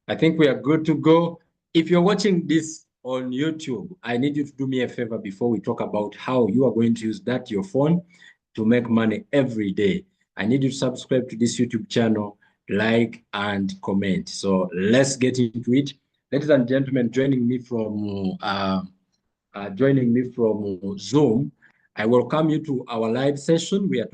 I think we are good to go. If you're watching this on YouTube, I need you to do me a favor before we talk about how you are going to use your phone to make money every day. I need you to subscribe to this YouTube channel, like, and comment. So let's get into it. Ladies and gentlemen, joining me from Zoom, I welcome you to our live session. We are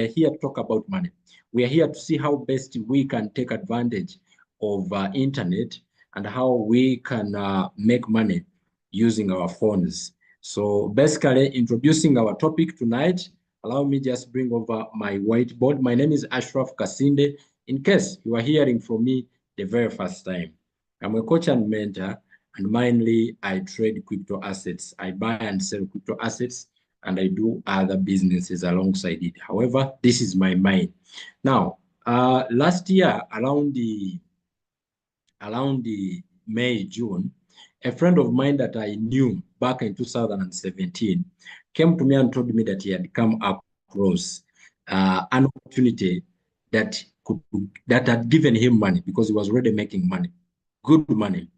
here to talk about money. We are here to see how best we can take advantage of internet and how we can make money using our phones. So basically, introducing our topic tonight, allow me just bring over my whiteboard. My name is Ashraf Kasinde. In case you are hearing from me the very first time, I'm a coach and mentor, and mainly I trade crypto assets. I buy and sell crypto assets, and I do other businesses alongside it. However, this is my mind. Now, last year around the May, June, a friend of mine that I knew back in 2017 came to me and told me that he had come across an opportunity that had given him money because he was already making money, good money.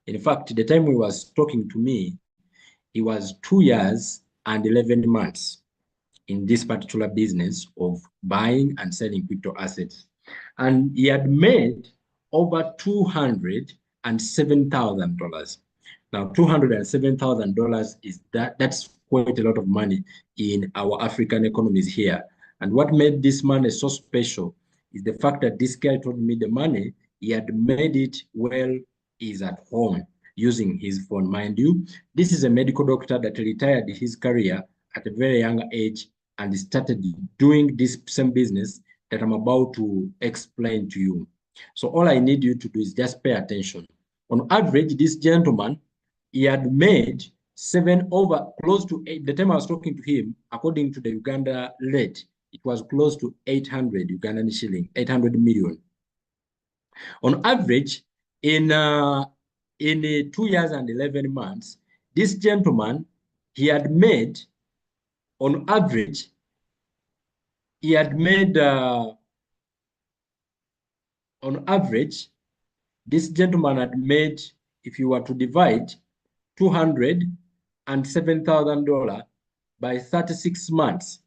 In fact, the time he was talking to me, he was 2 years and 11 months in this particular business of buying and selling crypto assets. And he had made over $207,000. Now, $207,000 that's quite a lot of money in our African economies here. And what made this money so special is the fact that this guy told me the money he had made it while he's at home using his phone. Mind you, this is a medical doctor that retired his career at a very young age and started doing this same business that I'm about to explain to you. So all I need you to do is just pay attention. On average, this gentleman, he had made close to eight. The time I was talking to him, according to the Uganda rate, it was close to 800 Ugandan shilling, 800 million. On average, in 2 years and 11 months, this gentleman, he had made, on average, he had made, on average, this gentleman had made, if you were to divide $207,000 by 36 months,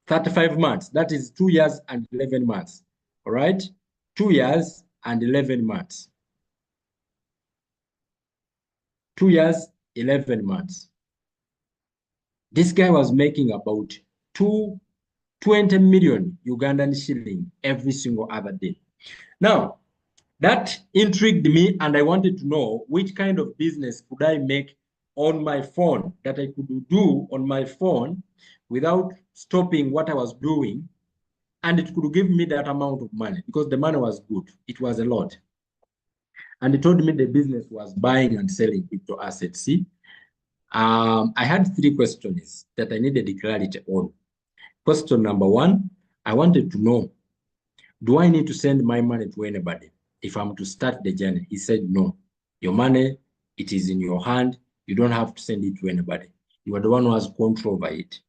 35 months, that is 2 years and 11 months, all right? 2 years and 11 months. 2 years, 11 months. This guy was making about 20 million Ugandan shilling every single other day. Now, that intrigued me, and I wanted to know which kind of business could I make on my phone, that I could do on my phone without stopping what I was doing, and it could give me that amount of money because the money was good. It was a lot. And he told me the business was buying and selling crypto assets. See, I had 3 questions that I needed clarity on. Question number 1, I wanted to know, do I need to send my money to anybody if I'm to start the journey? He said, no. Your money, it is in your hand. You don't have to send it to anybody. You are the one who has control over it.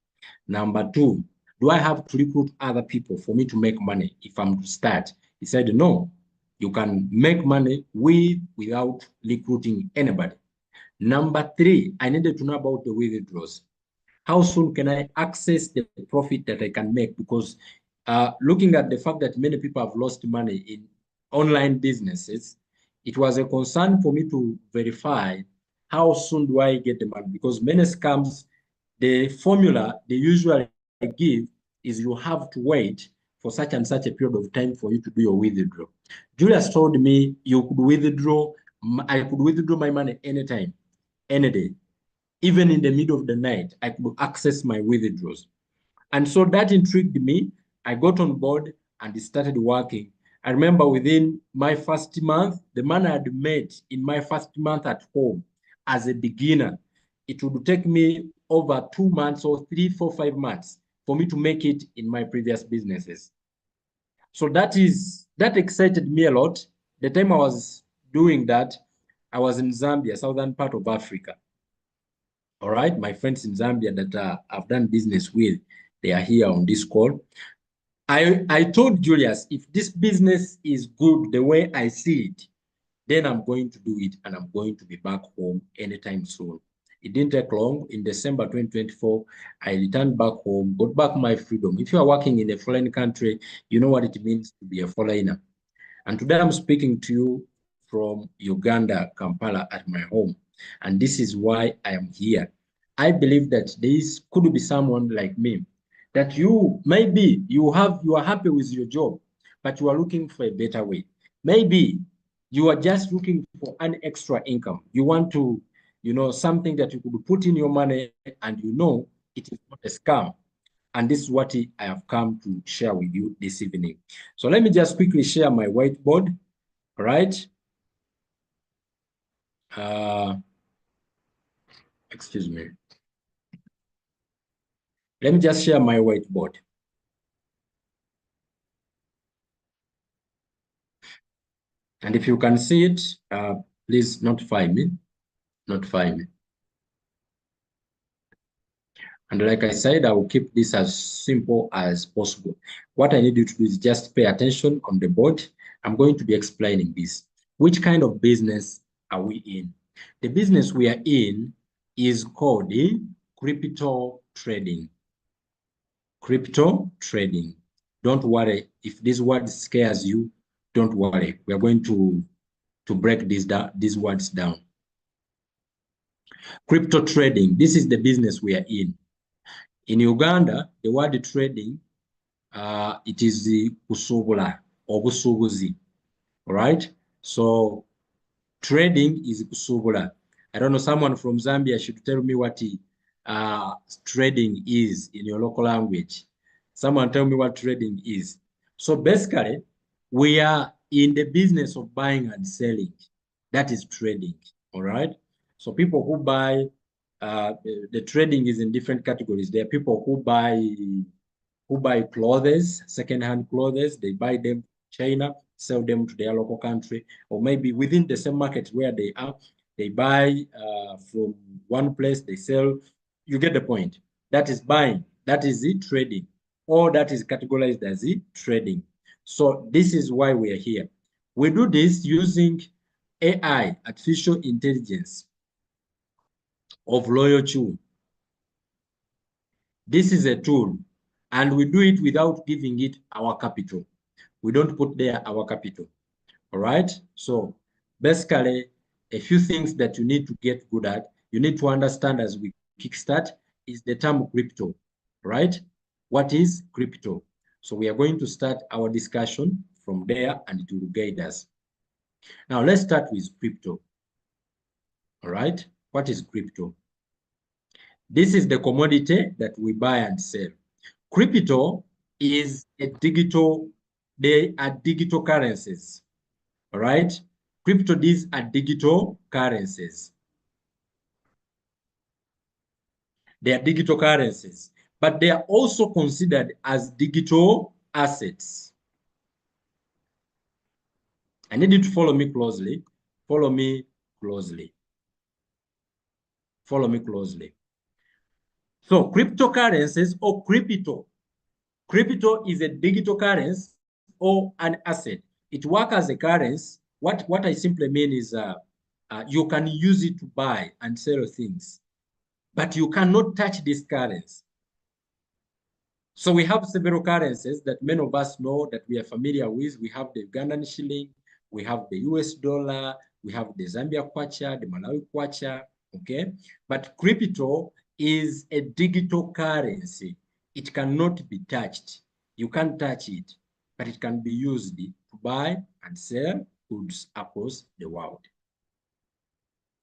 Number 2, do I have to recruit other people for me to make money if I'm to start? He said, no. You can make money without recruiting anybody. Number 3, I needed to know about the withdrawals. How soon can I access the profit that I can make? Because looking at the fact that many people have lost money in online businesses, it was a concern for me to verify how soon do I get the money, because many scams, the formula they usually give is you have to wait for such and such a period of time for you to do your withdrawal. Julius told me you could withdraw, I could withdraw my money anytime, any day. Even in the middle of the night, I could access my withdrawals. And so that intrigued me. I got on board and started working. I remember within my first month, the money I had made in my first month at home as a beginner, it would take me over 2 months or 3, 4, 5 months for me to make it in my previous businesses. So that excited me a lot. The time I was doing that, I was in Zambia, southern part of Africa. All right, my friends in Zambia that I've done business with, they are here on this call. I told Julius, if this business is good the way I see it, then I'm going to do it and I'm going to be back home anytime soon. It didn't take long. In December 2024, I returned back home, got back my freedom. If you are working in a foreign country, you know what it means to be a foreigner. And today I'm speaking to you from Uganda, Kampala, at my home. And this is why I am here. I believe that this could be someone like me, that you maybe you are happy with your job, but you are looking for a better way. Maybe you are just looking for an extra income. You want to, something that you could put in your money and you know it is not a scam. And this is what I have come to share with you this evening. So let me just quickly share my whiteboard, all right? Excuse me. Let me just share my whiteboard. And if you can see it, please notify me. Notify me. And like I said, I will keep this as simple as possible. What I need you to do is just pay attention on the board. I'm going to be explaining this. Which kind of business are we in? The business we are in is called crypto trading. Crypto trading. Don't worry. If this word scares you, don't worry. We are going to break these words down. Crypto trading. This is the business we are in. In Uganda, the word trading, it is the kusubula or busubuzi. All right. So trading is kusubula. I don't know, someone from Zambia should tell me what trading is in your local language. Someone tell me what trading is. So basically, we are in the business of buying and selling. That is trading. All right. So people who buy, the trading is in different categories. There are people who buy clothes, second-hand clothes. They buy them China, sell them to their local country, or maybe within the same market where they are, they buy from one place, they sell. You get the point. That is buying. That is it, trading. Or that is categorized as it, trading. So this is why we are here. We do this using AI, artificial intelligence, of Loyal Chew. This is a tool, and we do it without giving it our capital. We don't put there our capital. All right. So basically, a few things that you need to get good at, you need to understand as we kickstart, is the term crypto, right? What is crypto? So we are going to start our discussion from there, and it will guide us. Now let's start with crypto. All right. What is crypto? This is the commodity that we buy and sell. Crypto is a digital, they are digital currencies. All right. Crypto, these are digital currencies. They are digital currencies, but they are also considered as digital assets. I need you to follow me closely. Follow me closely. Follow me closely. So cryptocurrencies or crypto. Crypto is a digital currency or an asset. It works as a currency. What I simply mean is you can use it to buy and sell things, but you cannot touch this currency. So we have several currencies that many of us know that we are familiar with. We have the Ugandan shilling, we have the US dollar, we have the Zambia kwacha, the Malawi kwacha, okay? But crypto is a digital currency. It cannot be touched. You can't touch it, but it can be used to buy and sell goods across the world.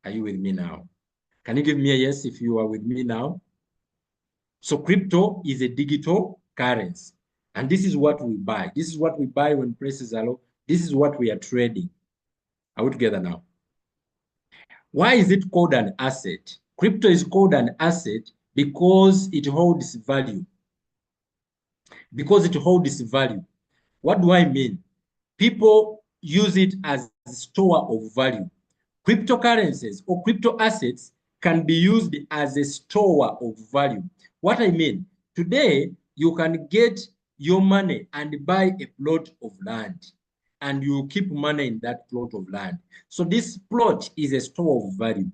Are you with me now? Can you give me a yes if you are with me now? So crypto is a digital currency. And this is what we buy. This is what we buy when prices are low. This is what we are trading. Are we together now? Why is it called an asset? Crypto is called an asset because it holds value. Because it holds value. What do I mean? People use it as a store of value. Cryptocurrencies or crypto assets can be used as a store of value. What I mean, today you can get your money and buy a plot of land, and you keep money in that plot of land. So this plot is a store of value.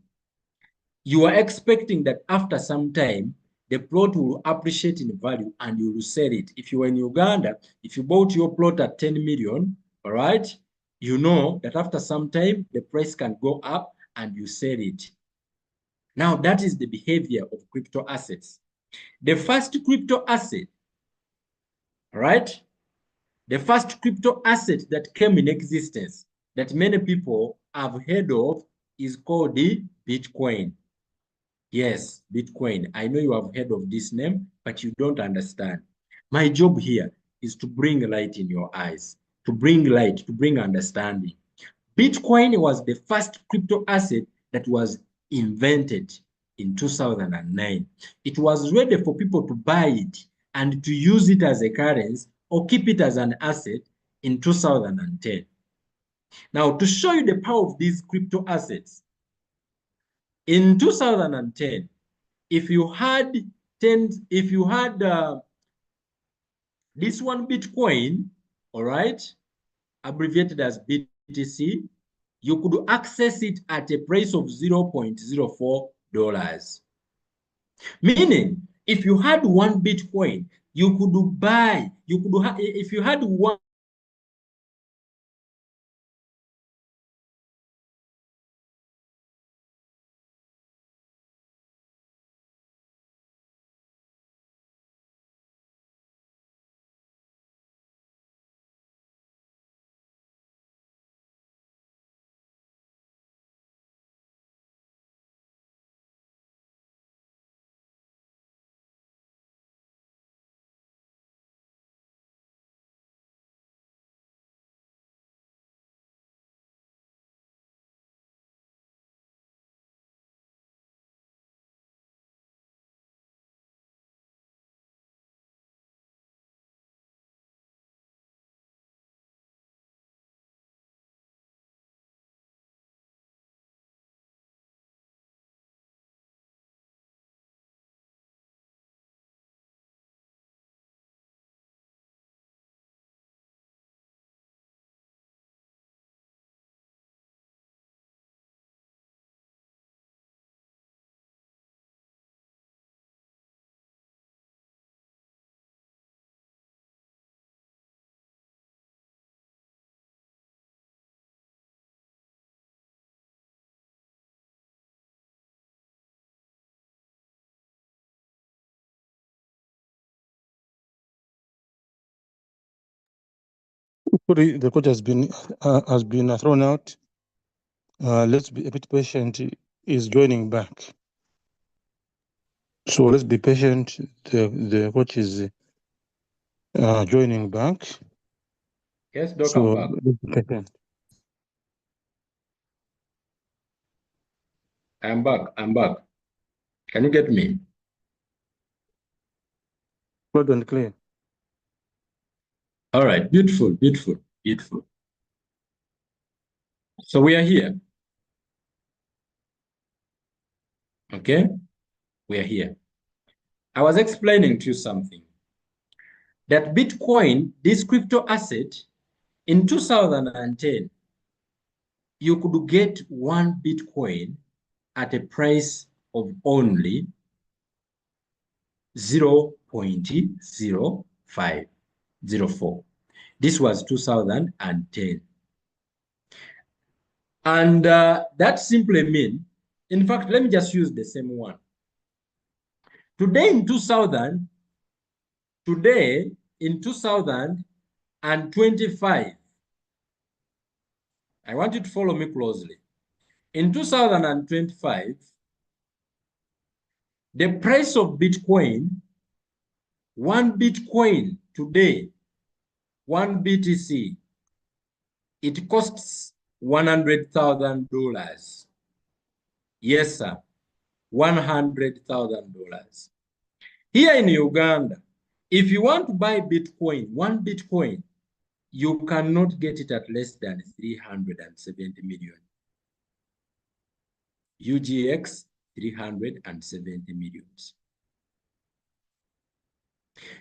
You are expecting that after some time, the plot will appreciate in value and you will sell it. If you are in Uganda, if you bought your plot at 10 million, all right, you know that after some time, the price can go up and you sell it. Now, that is the behavior of crypto assets. The first crypto asset, all right, the first crypto asset that came in existence that many people have heard of is called the Bitcoin. Yes, Bitcoin. I know you have heard of this name, but you don't understand. My job here is to bring light in your eyes, to bring light, to bring understanding. Bitcoin was the first crypto asset that was invented in 2009. It was ready for people to buy it and to use it as a currency or keep it as an asset in 2010. Now, to show you the power of these crypto assets, in 2010, if you had this one Bitcoin, all right, abbreviated as BTC, you could access it at a price of $0.04. Meaning, if you had one Bitcoin, you could buy, if you had one The code has been thrown out. Let's be a bit patient. Is joining back. So let's be patient. The coach is joining back. Yes, Doc, So I'm back. let's be patient. I'm back. I'm back. Can you get me? Loud and clear. All right. Beautiful, beautiful, beautiful. So we are here. Okay? We are here. I was explaining to you something. That Bitcoin, this crypto asset, in 2010, you could get one Bitcoin at a price of only 0.0504. This was 2010. And that simply means, in fact, let me just use the same one. Today in 2025, I want you to follow me closely. In 2025, the price of Bitcoin, one Bitcoin today, one BTC, it costs $100,000. Yes, sir, $100,000. Here in Uganda, if you want to buy Bitcoin, one Bitcoin, you cannot get it at less than 370 million. UGX, 370 millions.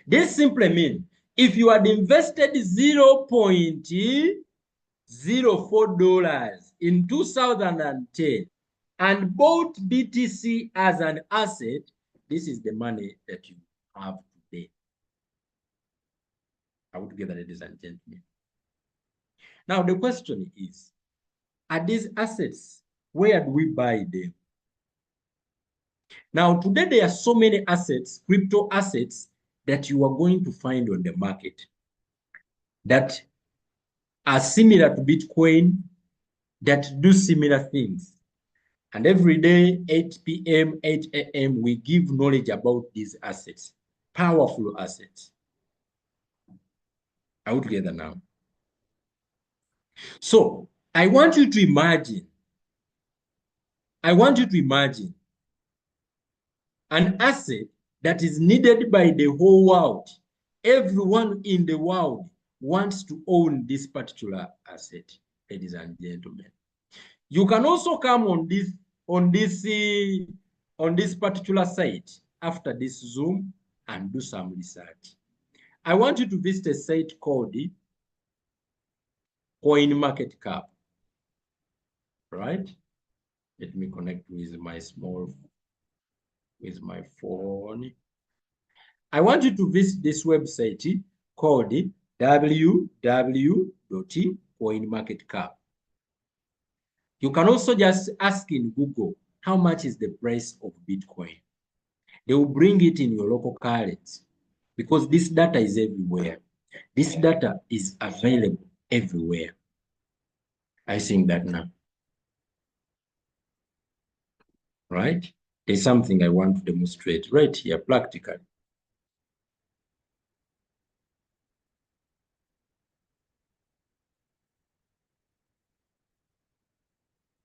This simply means If you had invested $0.04 in 2010 and bought BTC as an asset, this is the money that you have today. Are we together, ladies and gentlemen? Now, the question is, are these assets, where do we buy them? Now, today there are so many assets, crypto assets, that you are going to find on the market that are similar to Bitcoin, that do similar things. And every day, 8 p.m., 8 a.m., we give knowledge about these assets, powerful assets. Are we together now? So I want you to imagine an asset that is needed by the whole world. Everyone in the world wants to own this particular asset, ladies and gentlemen. You can also come on this particular site after this Zoom and do some research. I want you to visit a site called CoinMarketCap. Right? Let me connect with my phone. I want you to visit this website called www.coinmarketcap. You can also just ask in Google, how much is the price of Bitcoin? They will bring it in your local currency because this data is everywhere. This data is available everywhere. I think that now. Right? There's something I want to demonstrate right here, practically.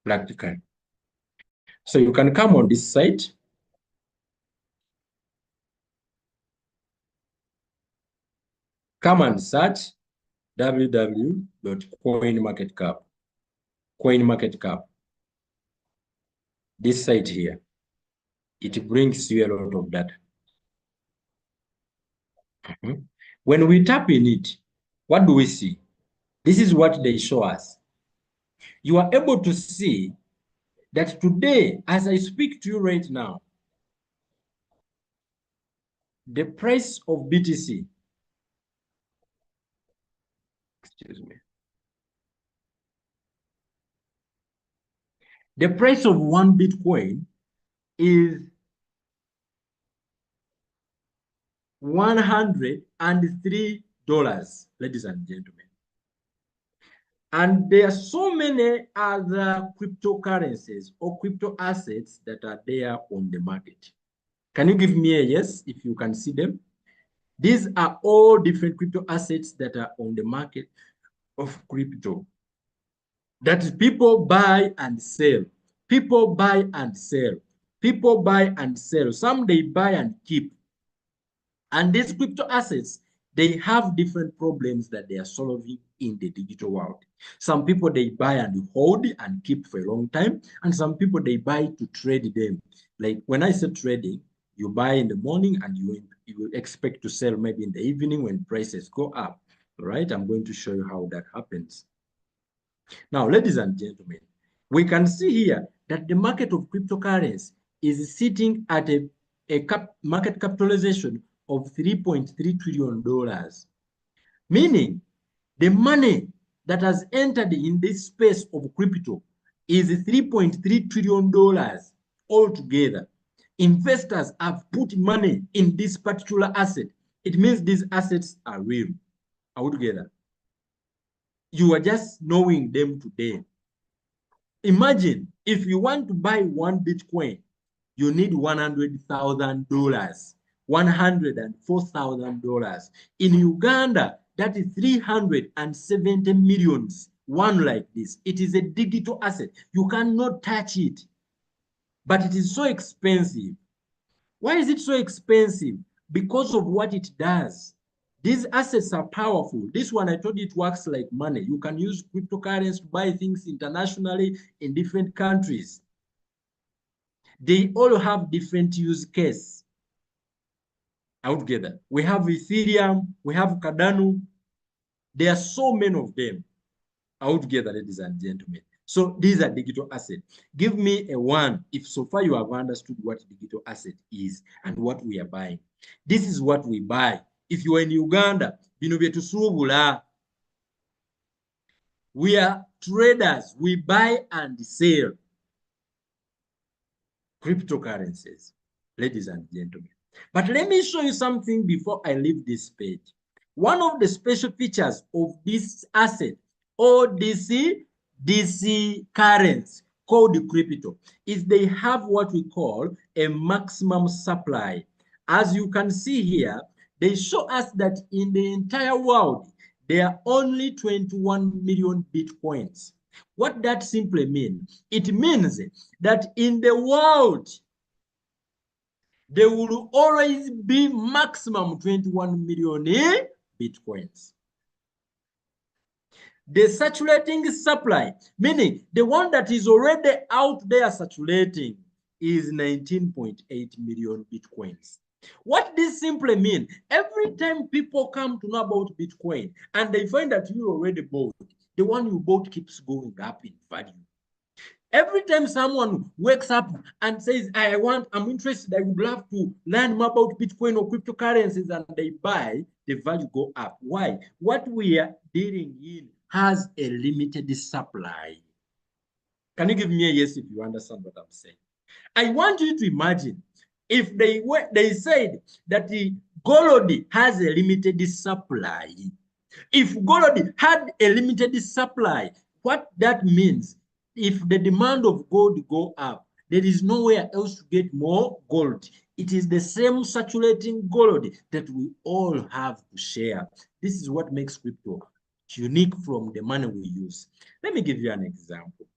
Practically. So you can come on this site. Come and search www.coinmarketcap. CoinMarketCap. This site here. It brings you a lot of data. When we tap in it, what do we see? This is what they show us. You are able to see that today, as I speak to you right now, the price of BTC, excuse me, the price of one Bitcoin is $103, ladies and gentlemen. And there are so many other cryptocurrencies or crypto assets that are there on the market. Can you give me a yes if you can see them? These are all different crypto assets that are on the market of crypto. That people buy and sell. People buy and sell. People buy and sell. Some they buy and keep. And these crypto assets, they have different problems that they are solving in the digital world. Some people, they buy and hold and keep for a long time. And some people, they buy to trade them. Like when I say trading, you buy in the morning and you expect to sell maybe in the evening when prices go up. All right, I'm going to show you how that happens. Now, ladies and gentlemen, we can see here that the market of cryptocurrency is sitting at a market capitalization of $3.3 trillion, meaning the money that has entered in this space of crypto is $3.3 trillion altogether. Investors have put money in this particular asset. It means these assets are real. Are we together? You are just knowing them today. Imagine if you want to buy one Bitcoin, you need $100,000, $104,000. In Uganda, that is 370 millions, one like this. It is a digital asset. You cannot touch it, but it is so expensive. Why is it so expensive? Because of what it does. These assets are powerful. This one, I told you, it works like money. You can use cryptocurrency to buy things internationally in different countries. They all have different use case. altogether. We have Ethereum, we have Cardano. There are so many of them altogether, ladies and gentlemen. So these are digital assets. Give me a one if so far you have understood what digital asset is and what we are buying. This is what we buy. If you are in Uganda, bino byetusubula. We are traders. We buy and sell cryptocurrencies, ladies and gentlemen. But let me show you something before I leave this page. One of the special features of this asset or this currency called crypto is they have what we call a maximum supply. As you can see here, they show us that in the entire world, there are only 21 million Bitcoins. What that simply means? It means that in the world, there will always be maximum 21 million Bitcoins. The saturating supply, meaning the one that is already out there saturating, is 19.8 million Bitcoins. What this simply means, every time people come to know about Bitcoin and they find that you already bought, the one you bought keeps going up in value. Every time someone wakes up and says, I'm interested, I would love to learn more about Bitcoin or cryptocurrencies, and they buy, the value go up. Why? What we are dealing in has a limited supply. Can you give me a yes if you understand what I'm saying? I want you to imagine if they said that the gold has a limited supply. If gold had a limited supply, what that means, if the demand of gold go up, there is nowhere else to get more gold. It is the same saturating gold that we all have to share. This is what makes crypto unique from the money we use. Let me give you an example.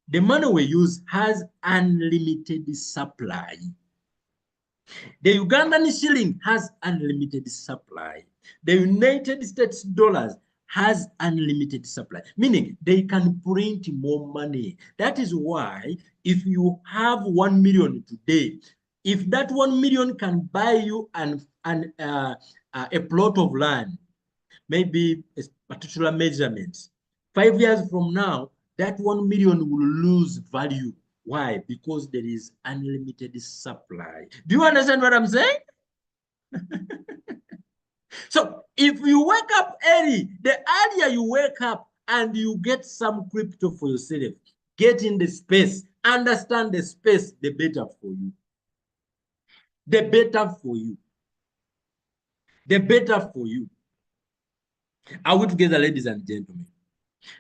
The money we use has unlimited supply. The Ugandan shilling has unlimited supply. The United States dollars has unlimited supply, meaning they can print more money. That is why if you have 1 million today, if that 1 million can buy you a plot of land, maybe a particular measurement, 5 years from now, that 1 million will lose value. Why? Because there is unlimited supply. Do you understand what I'm saying? So if you wake up early, the earlier you wake up and you get some crypto for yourself, get in the space, understand the space, the better for you. The better for you. The better for you. Are we together, ladies and gentlemen?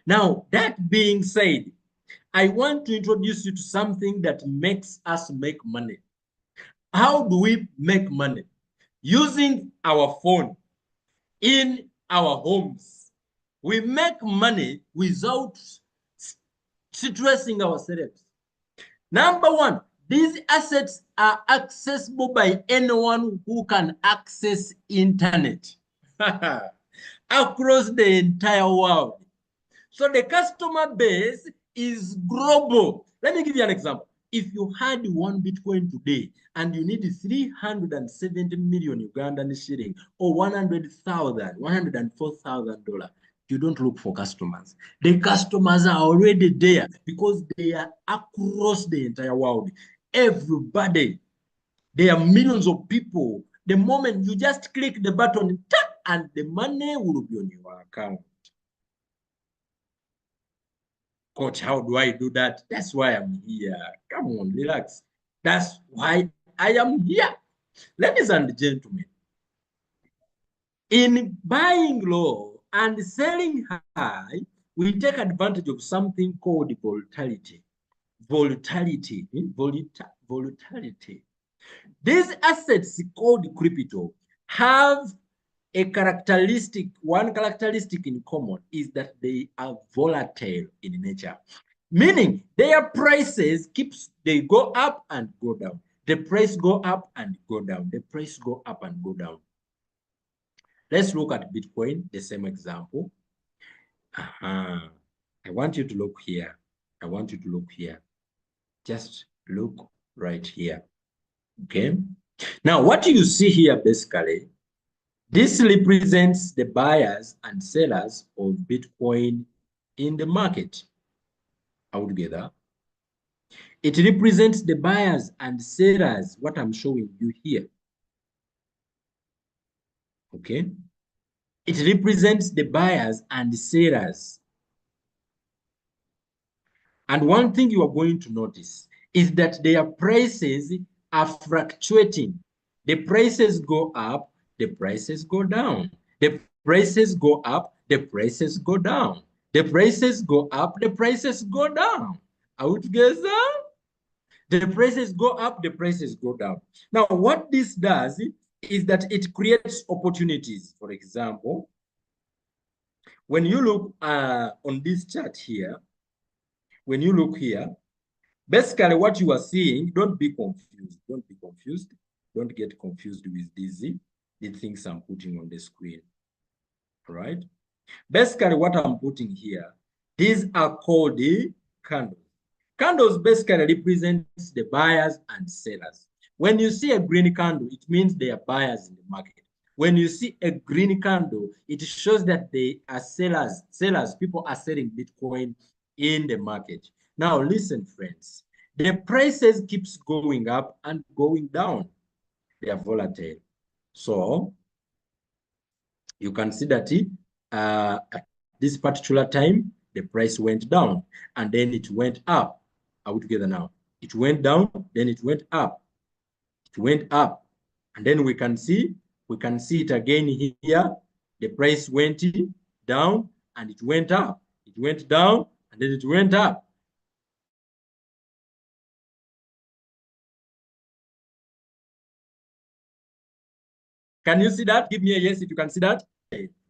Now, that being said, I want to introduce you to something that makes us make money. How do we make money? Using our phone in our homes. We make money without stressing ourselves. Number one, these assets are accessible by anyone who can access internet across the entire world. So the customer base is global. Let me give you an example. If you had 1 Bitcoin today and you need 370 million Ugandan shilling or $104,000, you don't look for customers. The customers are already there because they are across the entire world. Everybody, there are millions of people. The moment you just click the button, tap, and the money will be on your account. Coach, how do I do that? That's why I'm here. Come on, relax. That's why I am here. Ladies and gentlemen, in buying low and selling high, we take advantage of something called volatility. Volatility. Volatility. These assets called crypto have a characteristic, one characteristic in common is that they are volatile in nature, meaning their prices they go up and go down. The price go up and go down. The price go up and go down. Let's look at Bitcoin, the same example. I want you to look here. I want you to look here. Just look right here. Okay. Now, what you see here basically, this represents the buyers and sellers of Bitcoin in the market altogether. It represents the buyers and sellers, what I'm showing you here. Okay. It represents the buyers and sellers. And one thing you are going to notice is that their prices are fluctuating. The prices go up, the prices go down. The prices go up, the prices go down. The prices go up, the prices go down. Out together, the prices go up, the prices go down. Now, what this does is that it creates opportunities. For example, when you look on this chart here, when you look here, basically what you are seeing, don't be confused. Don't be confused. Don't get confused with the things I'm putting on the screen. All right. Basically what I'm putting here, these are called the candles. Candles basically represents the buyers and sellers. When you see a green candle, it means they are buyers in the market. When you see a green candle, it shows that they are sellers. People are selling Bitcoin in the market. Now, listen, friends. The prices keeps going up and going down. They are volatile. So you can see that at this particular time, the price went down and then it went up. Are we together now? It went down, then it went up. It went up. And then we can see it again here. The price went down and it went up. It went down and then it went up. Can you see that? Give me a yes if you can see that.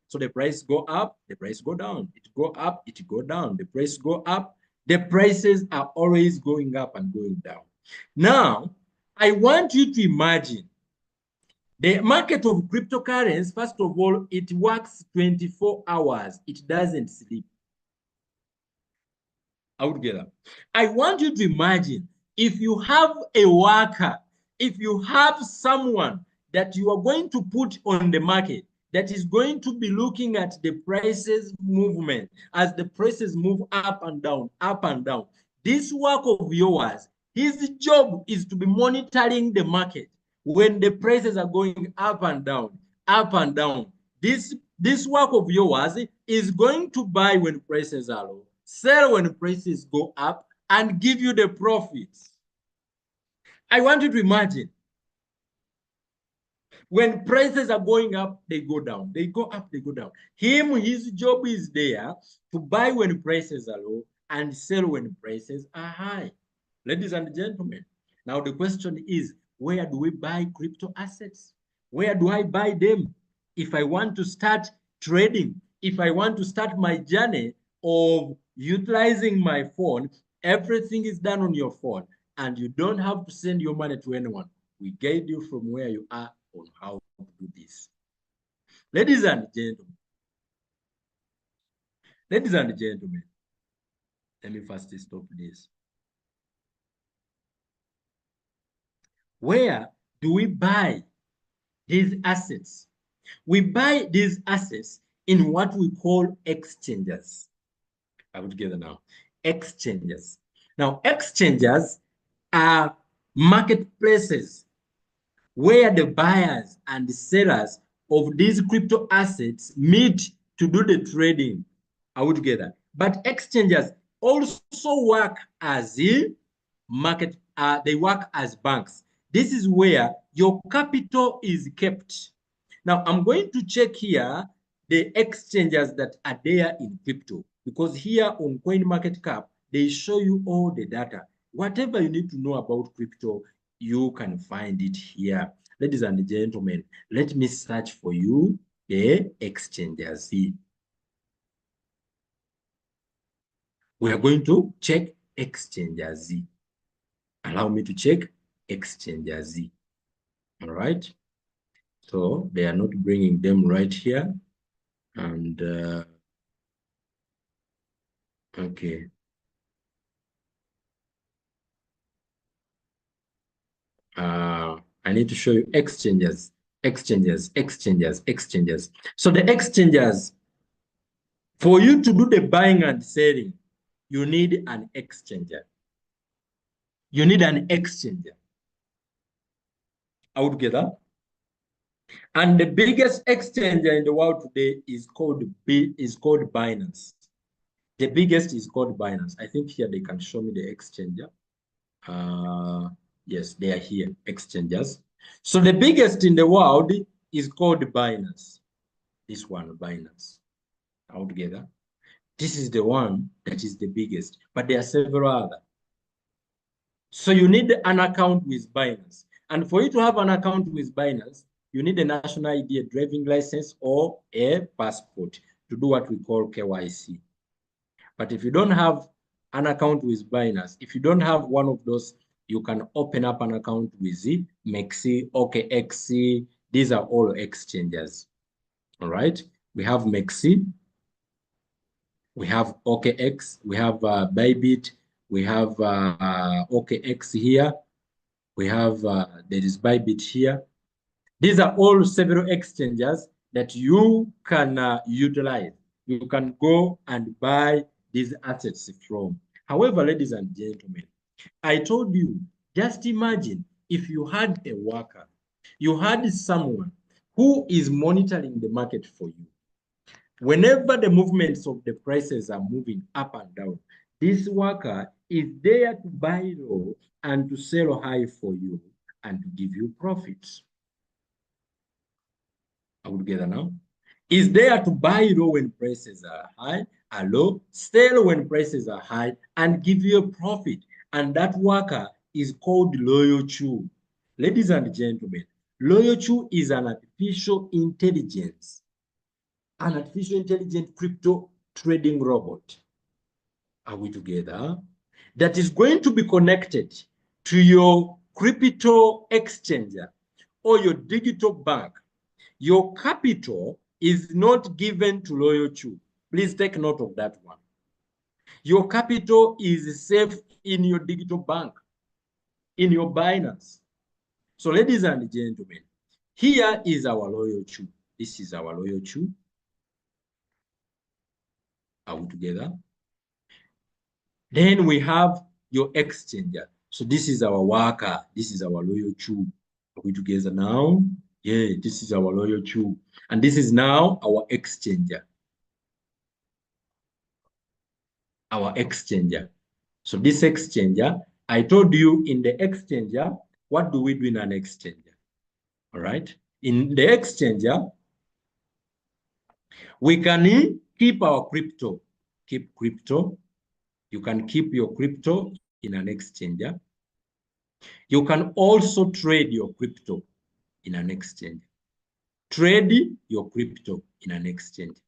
So the price go up, the price go down. It go up, it go down. The price go up. The prices are always going up and going down. Now, I want you to imagine the market of cryptocurrency. First of all, it works 24 hours. It doesn't sleep. Altogether. I want you to imagine if you have a worker, if you have someone that you are going to put on the market that is going to be looking at the prices movement as the prices move up and down, up and down. This work of yours, his job is to be monitoring the market when the prices are going up and down, up and down. This work of yours is going to buy when prices are low, sell when prices go up, and give you the profits. I want you to imagine when prices are going up, they go down. They go up, they go down. His job is there to buy when prices are low and sell when prices are high. Ladies and gentlemen, now the question is, where do we buy crypto assets? Where do I buy them? If I want to start trading, if I want to start my journey of utilizing my phone, everything is done on your phone and you don't have to send your money to anyone. We guide you from where you are on how to do this. Ladies and gentlemen, let me first stop this. Where do we buy these assets? We buy these assets in what we call exchanges. Are we together now? Exchanges. Now, exchanges are marketplaces where the buyers and the sellers of these crypto assets meet to do the trading. Are we together? But exchanges also work as a market, they work as banks. This is where your capital is kept. Now, I'm going to check here the exchanges that are there in crypto, because here on CoinMarketCap, they show you all the data. Whatever you need to know about crypto, you can find it here. Ladies and gentlemen, let me search for you the exchanges. We are going to check exchanges. Allow me to check exchanges. All right. So they are not bringing them right here. And okay. I need to show you exchanges, exchanges, exchanges, exchanges. So the exchanges, for you to do the buying and selling, you need an exchanger. You need an exchanger. Are we together? And the biggest exchanger in the world today is called Binance. The biggest is called Binance. I think here they can show me the exchanger. Yes, they are here, exchangers. So the biggest in the world is called Binance. This one, Binance. All together. This is the one that is the biggest, but there are several other. So you need an account with Binance. And for you to have an account with Binance, you need a national ID, a driving license, or a passport to do what we call KYC. But if you don't have an account with Binance, if you don't have one of those, you can open up an account with MEXC, OKX. These are all exchanges. All right. We have MEXC, we have OKX, we have Bybit, we have OKX here, we have there is Bybit here. These are all several exchanges that you can utilize. You can go and buy these assets from. However, ladies and gentlemen, I told you, just imagine if you had a worker, you had someone who is monitoring the market for you. Whenever the movements of the prices are moving up and down, this worker is there to buy low and to sell high for you and to give you profits. Are we together now? Is there to buy low when prices are high, are low, sell when prices are high, and give you a profit. And that worker is called LoyalChu. Ladies and gentlemen, LoyalChu is an artificial intelligence, an artificial intelligent crypto trading robot. Are we together? That is going to be connected to your crypto exchanger or your digital bank. Your capital is not given to LoyalChu. Please take note of that one. Your capital is safe in your digital bank, in your Binance. So ladies and gentlemen, here is our LoyalChu. This is our LoyalChu. Are we together? Then we have your exchanger. So this is our worker. This is our LoyalChu. Are we together now? Yeah, this is our LoyalChu. And this is now our exchanger. Our exchanger. So this exchanger, I told you in the exchanger, what do we do in an exchanger? All right. In the exchanger, we can keep our crypto. Keep crypto. You can keep your crypto in an exchanger. You can also trade your crypto in an exchange. Trade your crypto in an exchange.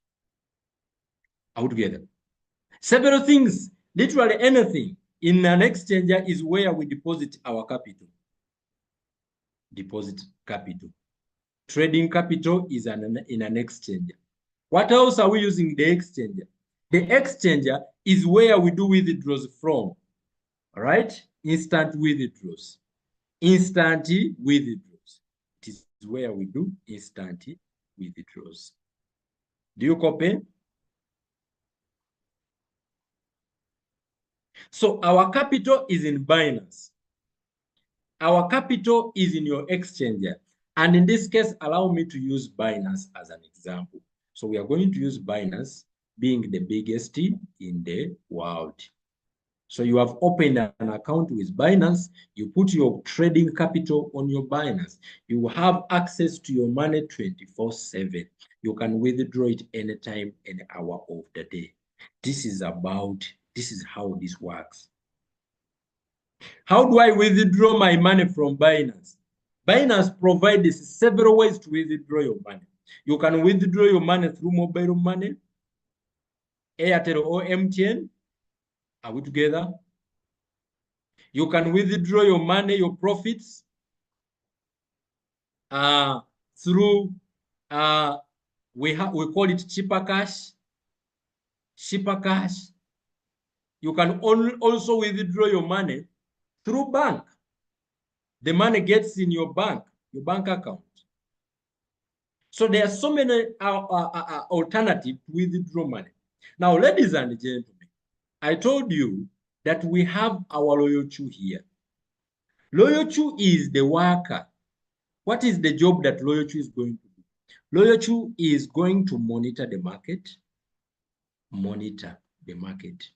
Out together. Several things, literally anything in an exchanger is where we deposit our capital. Deposit capital. Trading capital is in an exchanger. What else are we using the exchanger? The exchanger is where we do withdrawals from. All right? Instant withdrawals. Instant withdrawals. It is where we do instant withdrawals. Do you copy? So our capital is in Binance. Our capital is in your exchanger. And in this case, allow me to use Binance as an example. So we are going to use Binance being the biggest in the world. So you have opened an account with Binance. You put your trading capital on your Binance. You have access to your money 24/7. You can withdraw it anytime, any hour of the day. This is how this works. How do I withdraw my money from Binance? Binance provides several ways to withdraw your money. You can withdraw your money through mobile money, Airtel or MTN. Are we together? You can withdraw your money, your profits, through, we call it cheaper cash. Cheaper cash. You can also withdraw your money through bank. The money gets in your bank. your bank account. So there are so many alternatives to withdraw money. Now, ladies and gentlemen, I told you that we have our Loyal Chu here. Loyal Chu is the worker. What is the job that Loyal Chu is going to do? Loyal Chu is going to monitor the market. Monitor the market.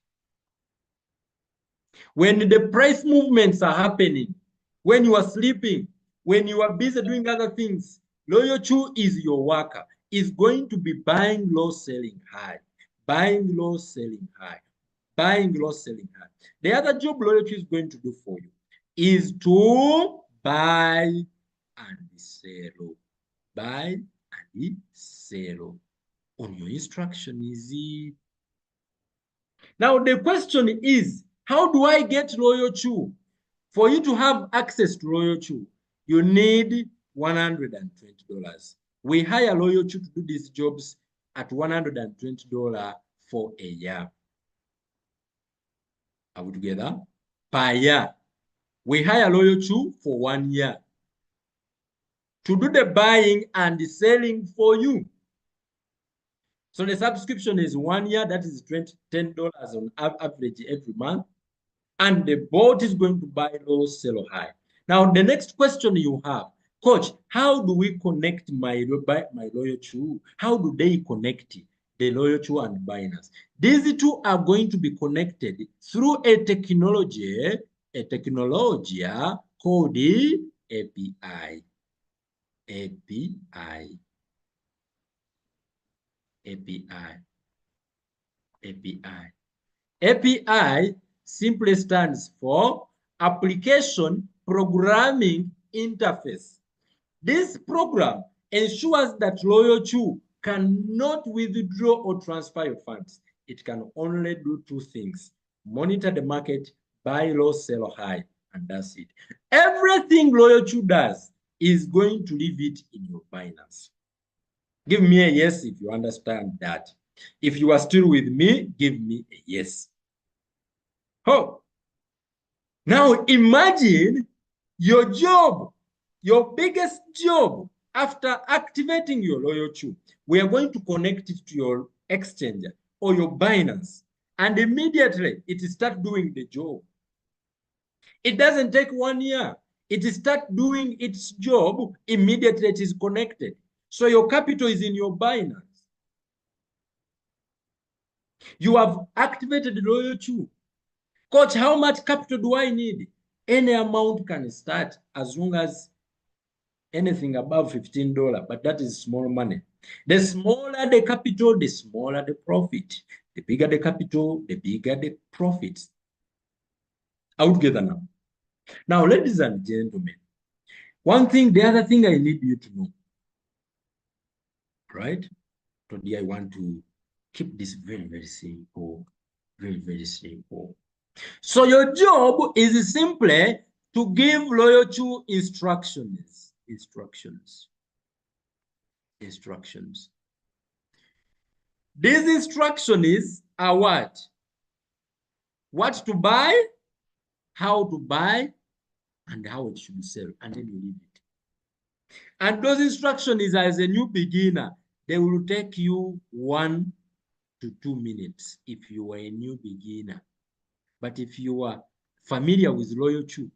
When the price movements are happening, when you are sleeping, when you are busy doing other things, Loyal Chu is your worker. Is going to be buying low, selling high, buying low, selling high, buying low, selling high. The other job Loyal Chu is going to do for you is to buy and sell. Buy and sell. On your instruction is it. Now the question is, how do I get Loyal Chu? For you to have access to Loyal Chu, you need $120. We hire Loyal Chu to do these jobs at $120 for a year. Are we together? Per year. We hire Loyal Chu for 1 year to do the buying and the selling for you. So the subscription is 1 year, that is $10 on average every month. And the bot is going to buy low, sell high. Now, the next question you have, Coach, how do we connect my Loyal Chu? How do they connect the Loyal Chu and Binance? These two are going to be connected through a technology called the API. API simply stands for Application Programming Interface. This program ensures that Loyal Chu cannot withdraw or transfer your funds. It can only do two things: monitor the market, buy low, sell high, and that's it. Everything Loyal Chu does is going to leave it in your Binance. Give me a yes if you understand that. If you are still with me, give me a yes. Oh, now imagine your job, your biggest job after activating your Loyal Chu. We are going to connect it to your exchange or your Binance, and immediately it starts doing the job. It doesn't take 1 year. It starts doing its job immediately it is connected. So your capital is in your Binance. You have activated the Loyal Chu. Coach, how much capital do I need? Any amount can start as long as anything above $15, but that is small money. The smaller the capital, the smaller the profit. The bigger the capital, the bigger the profits. Are we together now? Now, ladies and gentlemen, the other thing I need you to know, right? Today I want to keep this very, very simple, very, very simple. So your job is simply to give Loyal Chu instructions. These instructions are what? What to buy, how to buy, and how it should sell, and then you leave it. And those instructions, as a new beginner, they will take you 1 to 2 minutes if you are a new beginner. But if you are familiar with Loyal Chu,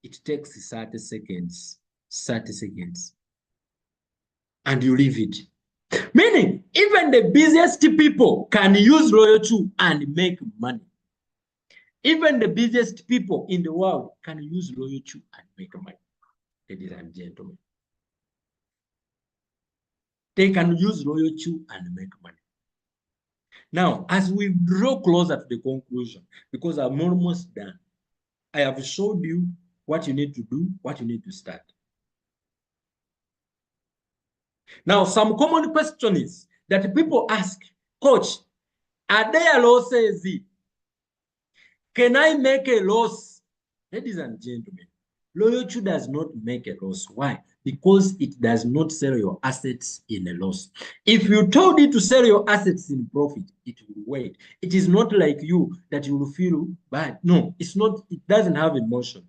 it takes 30 seconds. 30 seconds. And you leave it. Meaning, even the busiest people can use Loyal Chu and make money. Even the busiest people in the world can use Loyal Chu and make money, ladies and gentlemen. They can use Loyal Chu and make money. Now, as we draw closer to the conclusion, because I'm almost done, I have showed you what you need to do, what you need to start. Now, some common question is that people ask, Coach, are there losses? Can I make a loss? Ladies and gentlemen, Loyal Chu does not make a loss. Why? Because it does not sell your assets in a loss. If you told it to sell your assets in profit, it will wait. It is not like you that you will feel bad. No, it's not. It doesn't have emotion.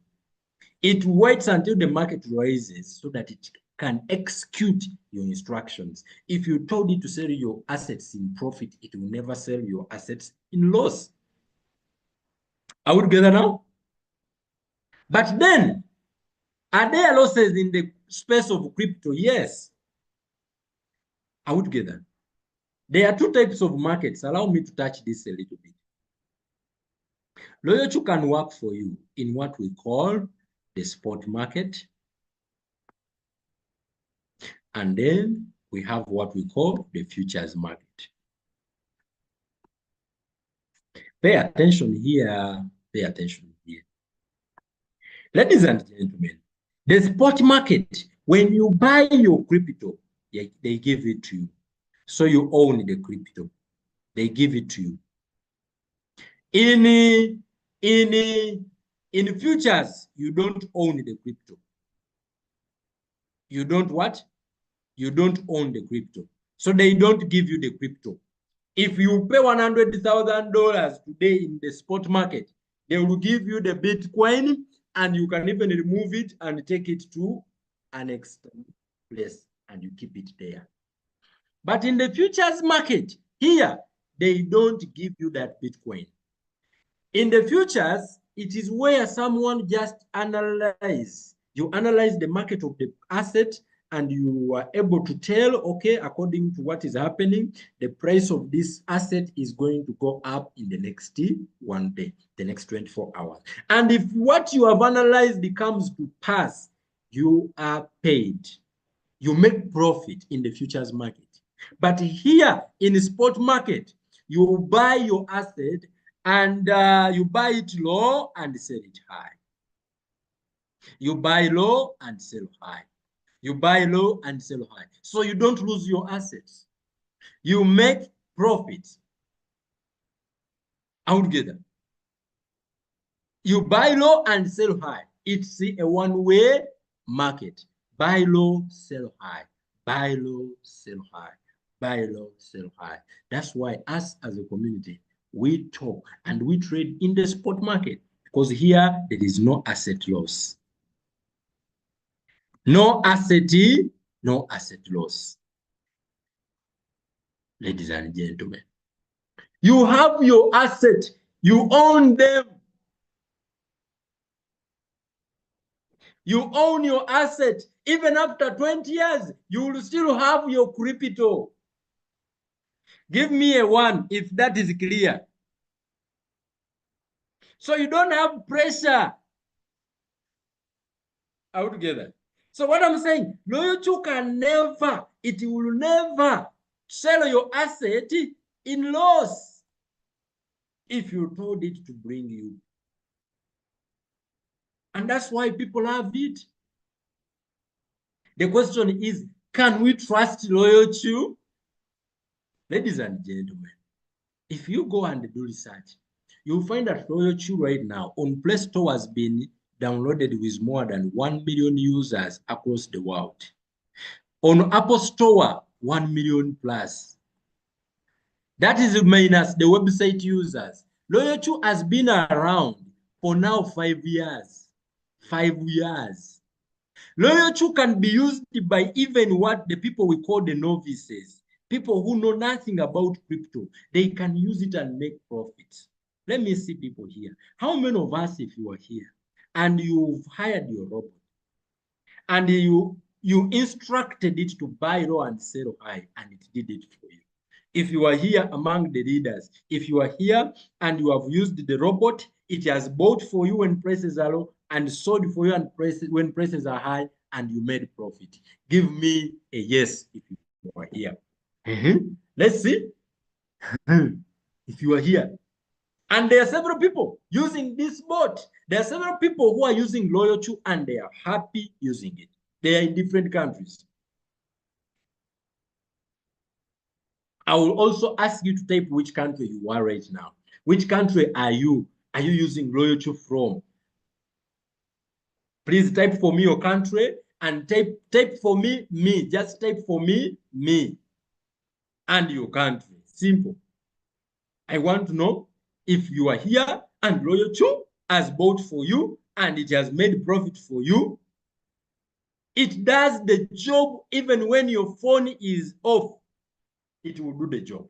It waits until the market rises so that it can execute your instructions. If you told it to sell your assets in profit, it will never sell your assets in loss. Are we together now? But then, are there losses in the space of crypto? Yes. Are we together? There are two types of markets. Allow me to touch this a little bit. Loyochu can work for you in what we call the spot market. And then we have what we call the futures market. Pay attention here. Pay attention here. Ladies and gentlemen, the spot market, when you buy your crypto, they give it to you. So you own the crypto. They give it to you. In futures, you don't own the crypto. You don't what? You don't own the crypto. So they don't give you the crypto. If you pay $100,000 today in the spot market, they will give you the Bitcoin, and you can even remove it and take it to an external place and you keep it there. But in the futures market, here, they don't give you that Bitcoin. In the futures, it is where someone just analyze. You analyze the market of the asset and you are able to tell, okay, according to what is happening, the price of this asset is going to go up in the next 1 day, the next 24 hours. And if what you have analyzed comes to pass, you are paid. You make profit in the futures market. But here in the spot market, you buy your asset and you buy it low and sell it high. You buy low and sell high. You buy low and sell high. So you don't lose your assets. You make profits altogether. You buy low and sell high. It's a one-way market. Buy low, sell high. Buy low, sell high. Buy low, sell high. That's why us as a community, we talk and we trade in the spot market, because here there is no asset loss. No asset loss. Ladies and gentlemen, you have your asset, you own them. You own your asset. Even after 20 years, you will still have your crypto. Give me a 1 if that is clear. So you don't have pressure altogether. So what I'm saying, Loyochu can never, it will never sell your asset in loss if you told it to bring you. And that's why people have it. The question is, can we trust Loyochu? Ladies and gentlemen, if you go and do research, you'll find that Loyochu right now on Play Store has been downloaded with more than 1 million users across the world. On Apple Store, 1 million plus. That is minus the website users. Loyochu has been around for now 5 years. 5 years. Loyochu can be used by even what the people we call the novices, people who know nothing about crypto. They can use it and make profits. Let me see people here. How many of us, if you are here and you've hired your robot and you instructed it to buy low and sell high and it did it for you? If you are here among the leaders, if you are here and you have used the robot, it has bought for you when prices are low and sold for you and when prices are high, and you made profit. Give me a yes if you are here. Let's see. If you are here. And there are several people using this bot. There are several people who are using Loyochu and they are happy using it. They are in different countries. I will also ask you to type which country you are right now. Which country are you? Are you using Loyochu from? Please type for me your country and type for me, me. Just type for me, me. And your country. Simple. I want to know if you are here and Loyochu has bought for you and it has made profit for you. It does the job even when your phone is off. It will do the job.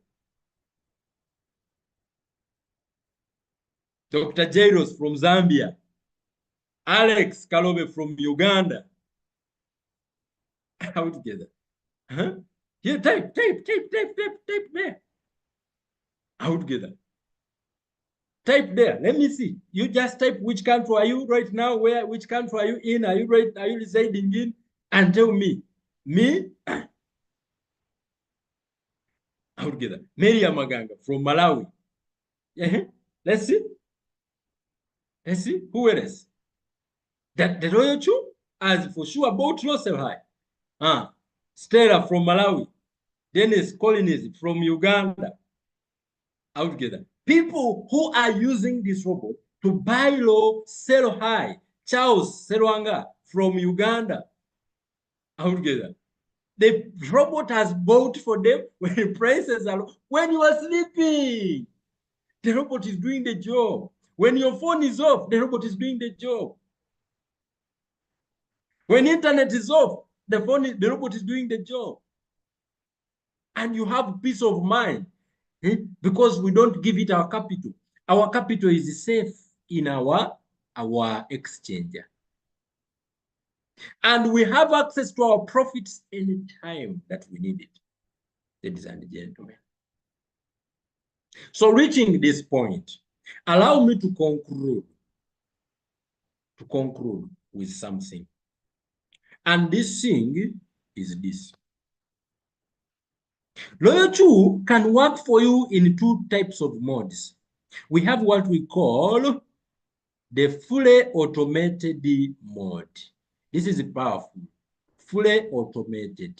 Dr. Jairos from Zambia. Alex Kalobe from Uganda. How together? Huh? Yeah, type there. How together? Type there. Let me see. You just type which country are you right now? Which country are you in? Are you residing in? And tell me. Me? How together? Maria Maganga from Malawi. Yeah. Let's see. Let's see. Who else? That the Royal Chu? As for sure about yourself high. Stella from Malawi. Dennis Collins from Uganda. Out together. People who are using this robot to buy low, sell high. Charles Serwanga from Uganda. Out together. The robot has bought for them when the prices are low. When you are sleeping, the robot is doing the job. When your phone is off, the robot is doing the job. When internet is off, the robot is doing the job. And you have peace of mind because we don't give it our capital. Our capital is safe in our exchanger. And we have access to our profits anytime that we need it, ladies and gentlemen. So reaching this point, allow me to conclude with something. And this thing is this. Loyal Chu can work for you in two types of modes. We have what we call the fully automated mode. This is powerful, fully automated.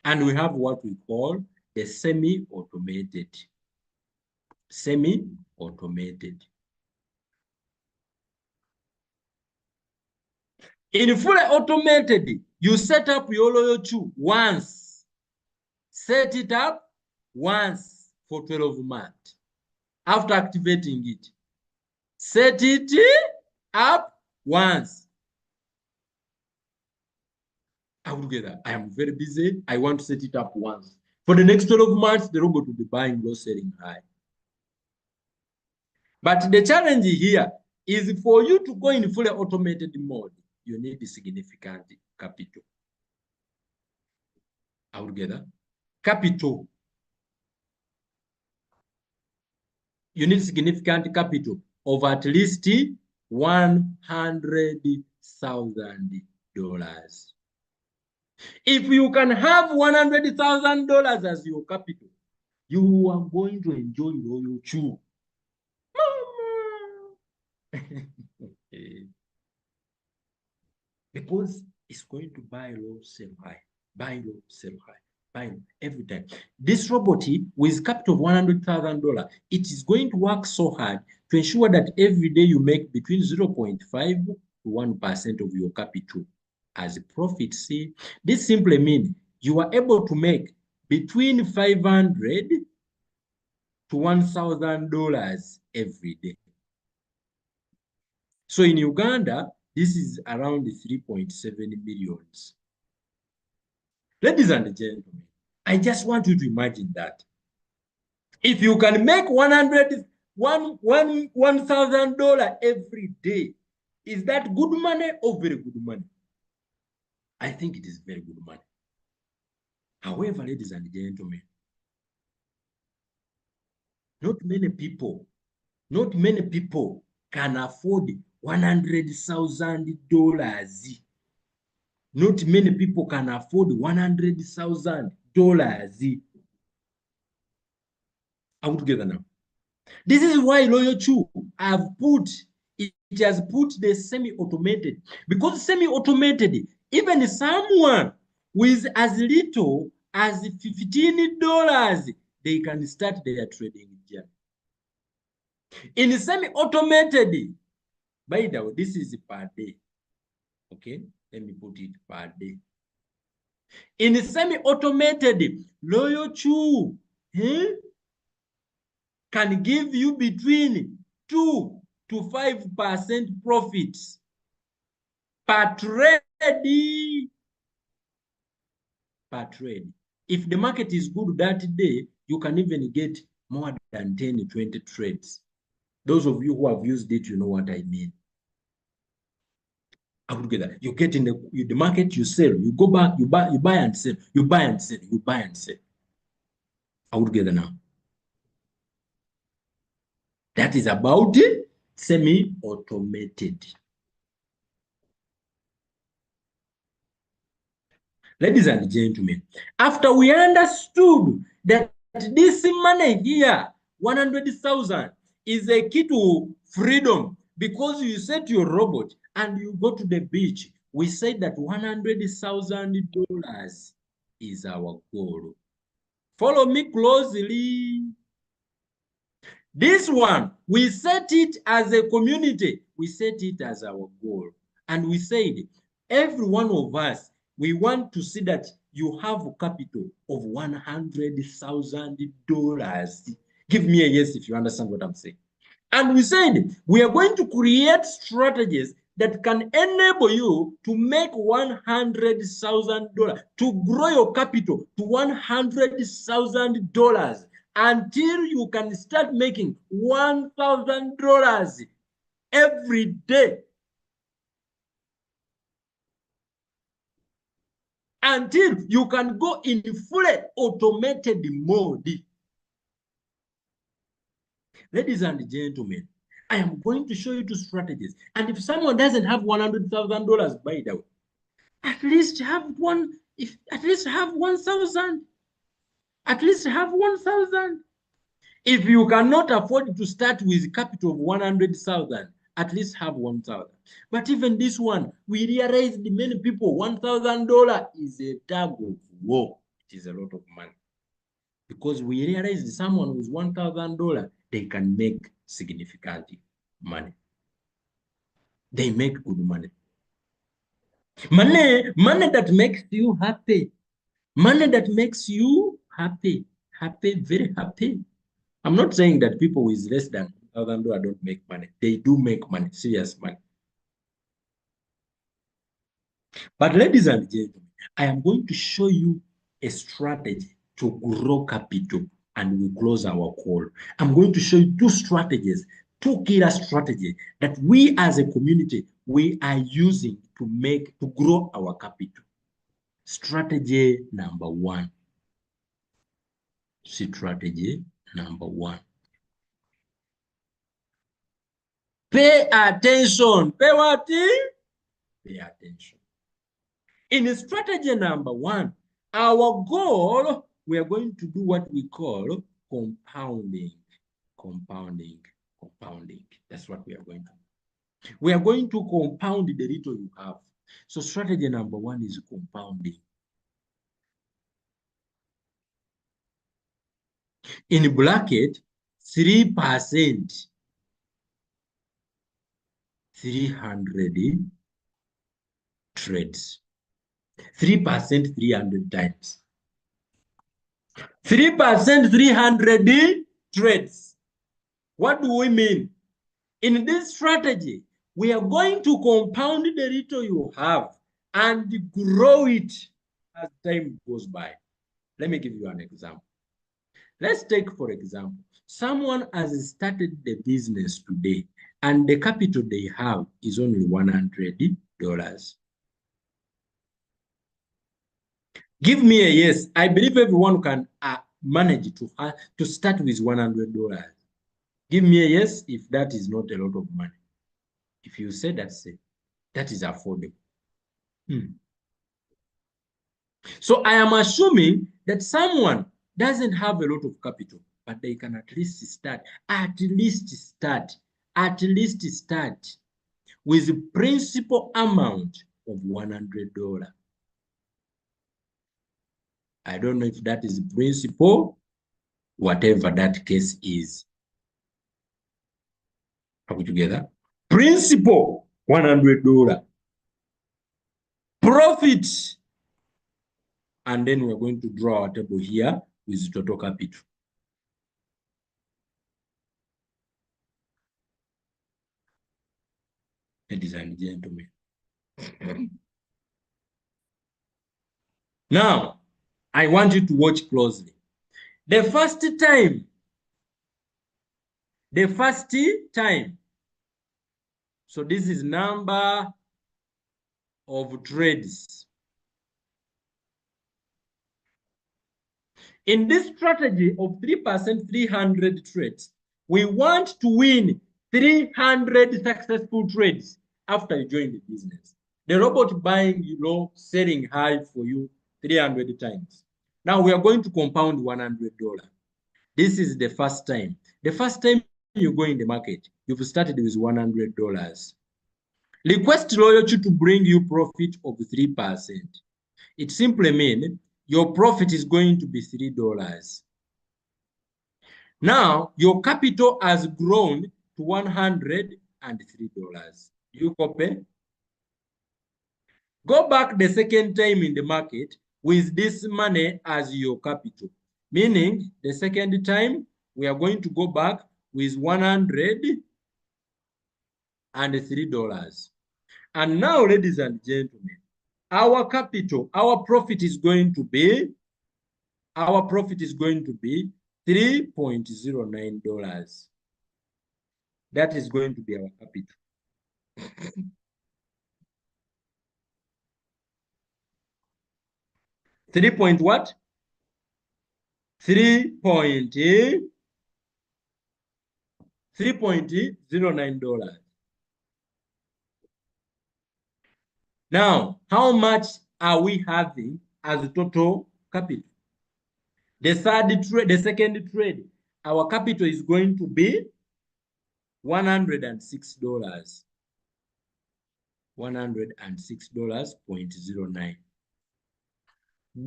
And we have what we call the semi-automated. Semi-automated. In fully automated, you set up your Loyal Chu once. Set it up once for 12 months. After activating it, set it up once. Together, I am very busy. I want to set it up once. For the next 12 months, the robot will be buying low, selling high. But the challenge here is for you to go in fully automated mode, you need significant capital. Together, capital. You need significant capital of at least $100,000. If you can have $100,000 as your capital, you are going to enjoy Loyal Chu. Because it's going to buy low, sell high, buy low, sell high, buy low, every time. This robot with capital of $100,000, it is going to work so hard to ensure that every day you make between 0.5 to 1% of your capital as a profit. See, this simply means you are able to make between $500 to $1,000 every day. So in Uganda, this is around 3.7 million. Ladies and gentlemen, I just want you to imagine that. If you can make $1,000 every day, is that good money or very good money? I think it is very good money. However, ladies and gentlemen, not many people can afford $100,000. Not many people can afford $100,000. Are we together now? This is why Loyal Chu has put the semi-automated, because semi-automated, even someone with as little as $15, they can start their trading journey. In semi-automated, by the way, this is per day. Okay, let me put it per day. In semi-automated, Loyal Chu can give you between 2 to 5% profits per trade. Per trade. If the market is good that day, you can even get more than 10, 20 trades. Those of you who have used it, you know what I mean. I would get that. You get in the market, you sell, you go back, you buy and sell, you buy and sell, you buy and sell. I would get that now. That is about it, semi-automated. Ladies and gentlemen, after we understood that this money here, 100,000, is a key to freedom because you set your robot and you go to the beach, we said that $100,000 is our goal. Follow me closely. This one, we set it as a community. We set it as our goal. And we said, every one of us, we want to see that you have a capital of $100,000. Give me a yes if you understand what I'm saying. And we said, we are going to create strategies that can enable you to make $100,000, to grow your capital to $100,000 until you can start making $1,000 every day. Until you can go in fully automated mode. Ladies and gentlemen, I am going to show you two strategies. And if someone doesn't have $100,000, by the way, at least have one, at least have 1,000. At least have 1,000. If you cannot afford to start with capital of 100,000, at least have 1,000. But even this one, we realized many people, $1,000 is a tug of war. It is a lot of money. Because we realized someone with $1,000, they can make significant money. They make good money. Money that makes you happy. Money that makes you happy. Happy, very happy. I'm not saying that people with less than $1,000 don't make money. They do make money, serious money. But ladies and gentlemen, I am going to show you a strategy to grow capital, and we close our call. I'm going to show you two strategies, two killer strategies that we as a community, we are using to grow our capital. Strategy number one. Strategy number one. Pay attention. Pay what? Pay attention. In strategy number one, our goal, we are going to do what we call compounding. Compounding. Compounding. That's what we are going to do. We are going to compound the little you have. So strategy number one is compounding. In bracket, 3%, 300 trades. 3%, 300 times. 3%, 300 trades. What do we mean? In this strategy, we are going to compound the little you have and grow it as time goes by. Let me give you an example. Let's take, for example, someone has started the business today and the capital they have is only $100. Give me a yes. I believe everyone can manage to start with $100. Give me a yes if that is not a lot of money. If you say that's it, that is affordable. So I am assuming that someone doesn't have a lot of capital, but they can at least start with a principal amount of $100. I don't know if that is principal, whatever that case is. Are we together? Principal, $100. Profit. And then we're going to draw our table here with total capital. ladies and gentlemen. Now, I want you to watch closely. The first time, so this is number of trades. In this strategy of 3%, 300 trades, we want to win 300 successful trades after you join the business. The robot buying low, selling high for you 300 times. Now we are going to compound $100. This is the first time. The first time you go in the market, you've started with $100. Request loyalty to bring you profit of 3%. It simply means your profit is going to be $3. Now, your capital has grown to $103. You copy? Go back the second time in the market with this money as your capital. Meaning, the second time, we are going to go back with $103. And now, ladies and gentlemen, our capital, our profit is going to be $3.09. That is going to be our capital. $3.09. Now, how much are we having as a total capital? The second trade, our capital is going to be $106. $106.09.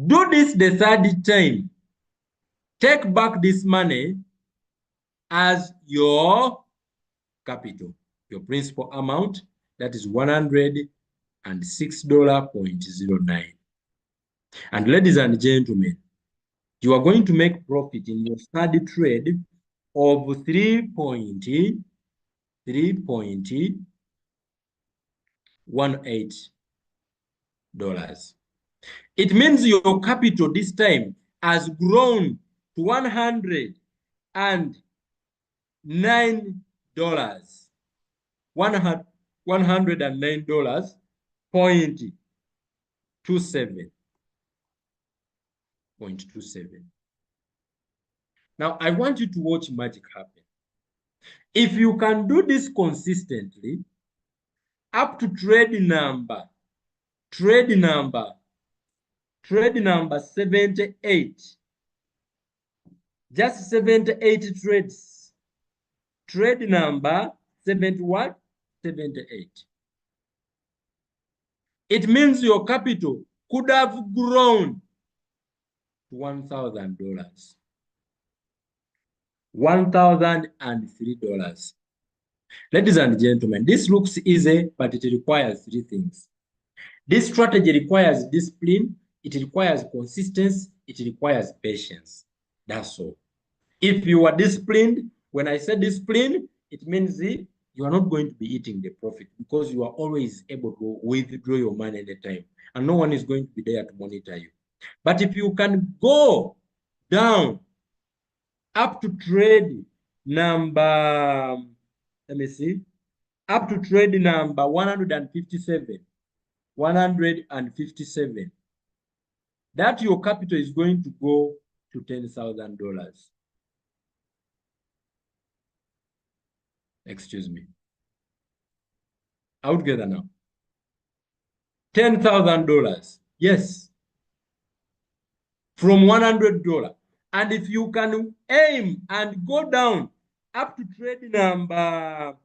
Do this the third time. Take back this money as your capital, your principal amount, that is $106.09. And ladies and gentlemen, you are going to make profit in your third trade of $3.18. It means your capital this time has grown to $109. $109.27. Now, I want you to watch magic happen. If you can do this consistently, up to trade number 78, just 78 trades. Trade number 78. It means your capital could have grown to $1,000. $1,003. Ladies and gentlemen, this looks easy, but it requires three things. This strategy requires discipline, it requires consistency, it requires patience. That's all. If you are disciplined, when I say discipline, it means you are not going to be eating the profit because you are always able to withdraw your money at a time, and no one is going to be there to monitor you. But if you can go down up to trade number, let me see, up to trade number 157, that your capital is going to go to $10,000. Excuse me. Out together now. $10,000. Yes. From $100. And if you can aim and go down up to trade number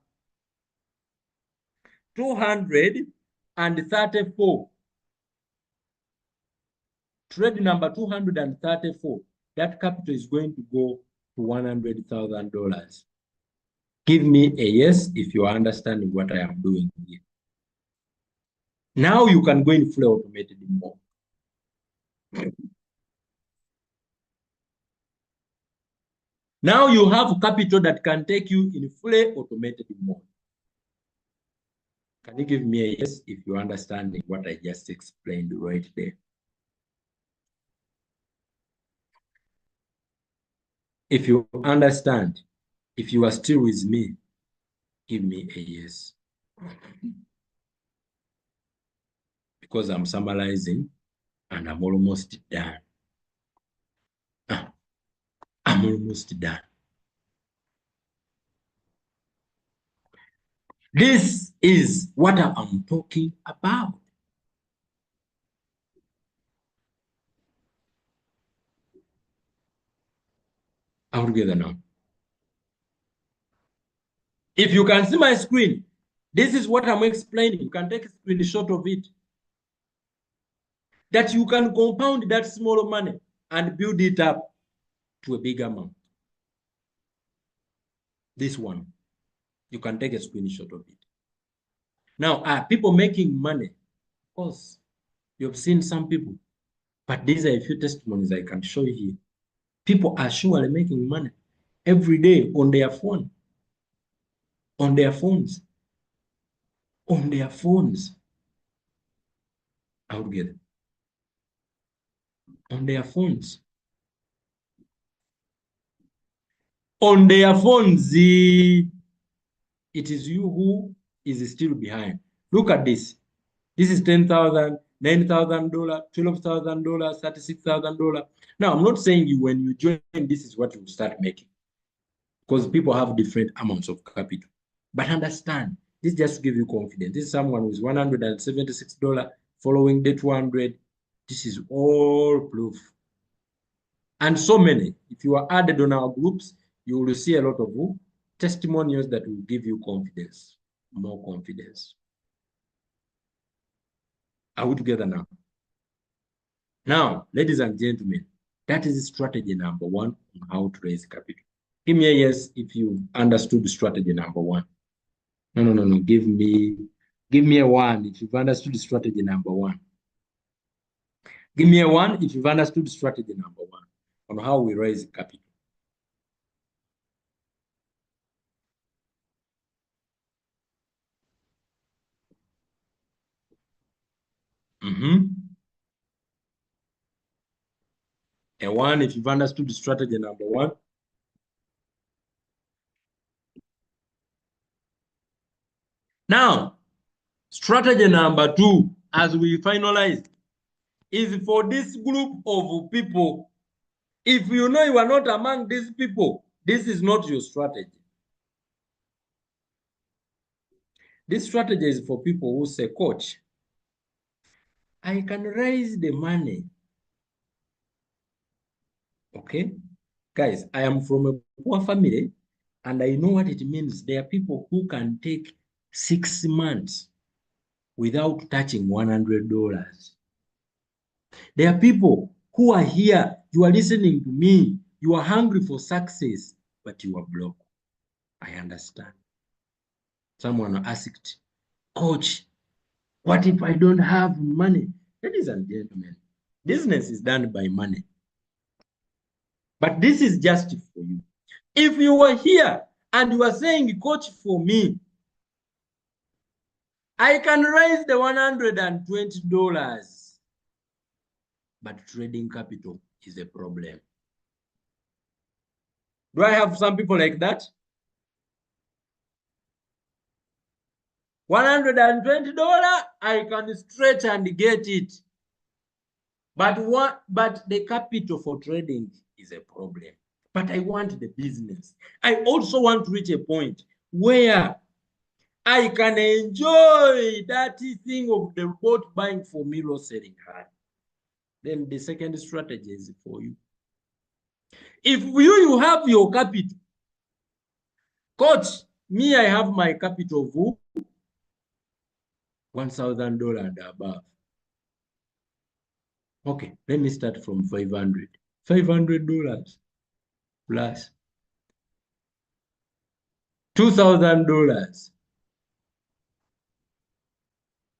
234. Trade number 234. That capital is going to go to $100,000. Give me a yes if you are understanding what I am doing here. Now you can go in fully automated mode. Now you have capital that can take you in fully automated mode. Can you give me a yes if you understand what I just explained right there? If you understand, if you are still with me, give me a yes. Because I'm summarizing and I'm almost done. I'm almost done. This is what I'm talking about. Are we together now? If you can see my screen, this is what I'm explaining. You can take a screenshot of it. That you can compound that small money and build it up to a big amount. This one, you can take a screenshot of it. Now, are people making money? Of course, you've seen some people, but these are a few testimonies I can show you here. People are surely making money every day on their phone, on their phones, on their phones. I'll get it. On their phones. On their phones, it is you who is still behind. Look at this. This is $10,000, $9,000, $12,000, $36,000. Now, I'm not saying you when you join, this is what you start making, because people have different amounts of capital. But understand, this just to give you confidence. This is someone with $176 following day 200. This is all proof. And so many. If you are added on our groups, you will see a lot of testimonials that will give you confidence, more confidence. Are we together now? Now, ladies and gentlemen, that is strategy number one on how to raise capital. Give me a yes if you understood strategy number one. No. Give me a one if you've understood strategy number one. Give me a one if you've understood strategy number one on how we raise capital. A one if you've understood strategy number one. Now, strategy number two, as we finalize, is for this group of people. If you know you are not among these people, this is not your strategy. This strategy is for people who say, coach, I can raise the money. Okay? Guys, I am from a poor family and I know what it means. There are people who can take 6 months without touching $100. There are people who are here, you are listening to me, you are hungry for success, but you are broke. I understand. Someone asked, coach, what if I don't have money? Ladies and gentlemen, business is done by money. But this is just for you. If you were here and you are saying, coach, for me, I can raise the $120, but trading capital is a problem. Do I have some people like that? $120, I can stretch and get it. But the capital for trading is a problem. But I want the business. I also want to reach a point where I can enjoy that thing of the boat buying for me or selling hard. Then the second strategy is for you. If you have your capital, coach, me, I have my capital of $1,000 and above. Okay, let me start from 500. $500 plus $2,000.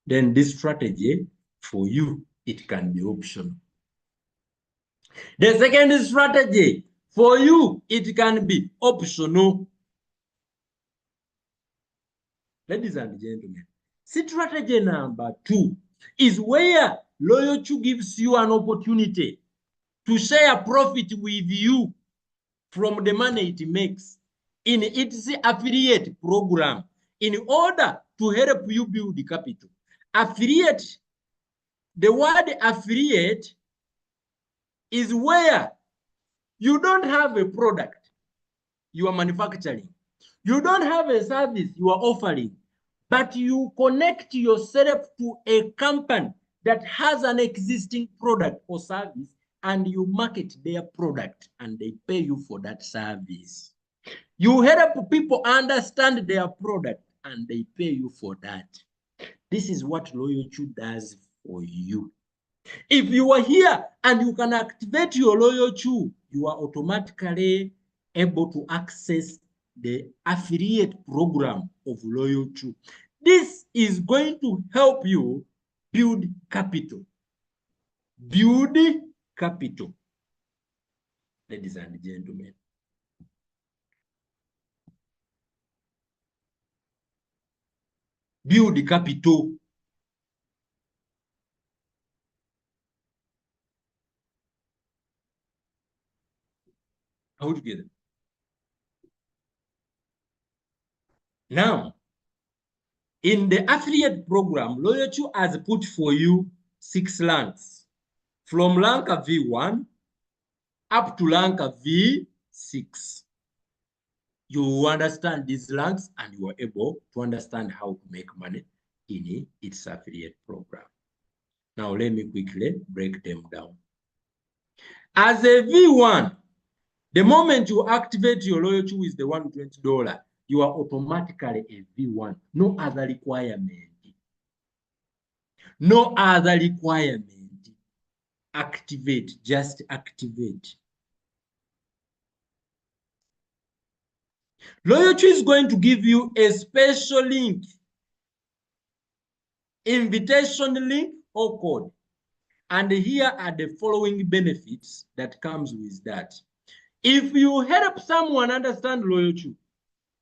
Then this strategy for you, it can be optional. The second strategy for you, it can be optional. Ladies and gentlemen, Strategy number 2 is where Loyalty gives you an opportunity to share profit with you from the money it makes in its affiliate program in order to help you build capital. Affiliate, the word affiliate is where you don't have a product you are manufacturing. You don't have a service you are offering, but you connect yourself to a company that has an existing product or service, and you market their product and they pay you for that service. You help people understand their product and they pay you for that. This is what Loyalty does for you. If you are here and you can activate your Loyalty, you are automatically able to access the affiliate program of Loyalty. This is going to help you build capital. Build capital, ladies and gentlemen. Build capital. All together. Now, in the affiliate program, Loyalty has put for you 6 ranks, from rank V1 up to rank V6. You understand these ranks and you are able to understand how to make money in its affiliate program. Now, let me quickly break them down. As a V1, the moment you activate your Loyalty with the $120, you are automatically a V1. No other requirement. No other requirement. Activate, just activate. Loyalty is going to give you a special link, invitation link or code. And here are the following benefits that comes with that. If you help someone understand Loyalty,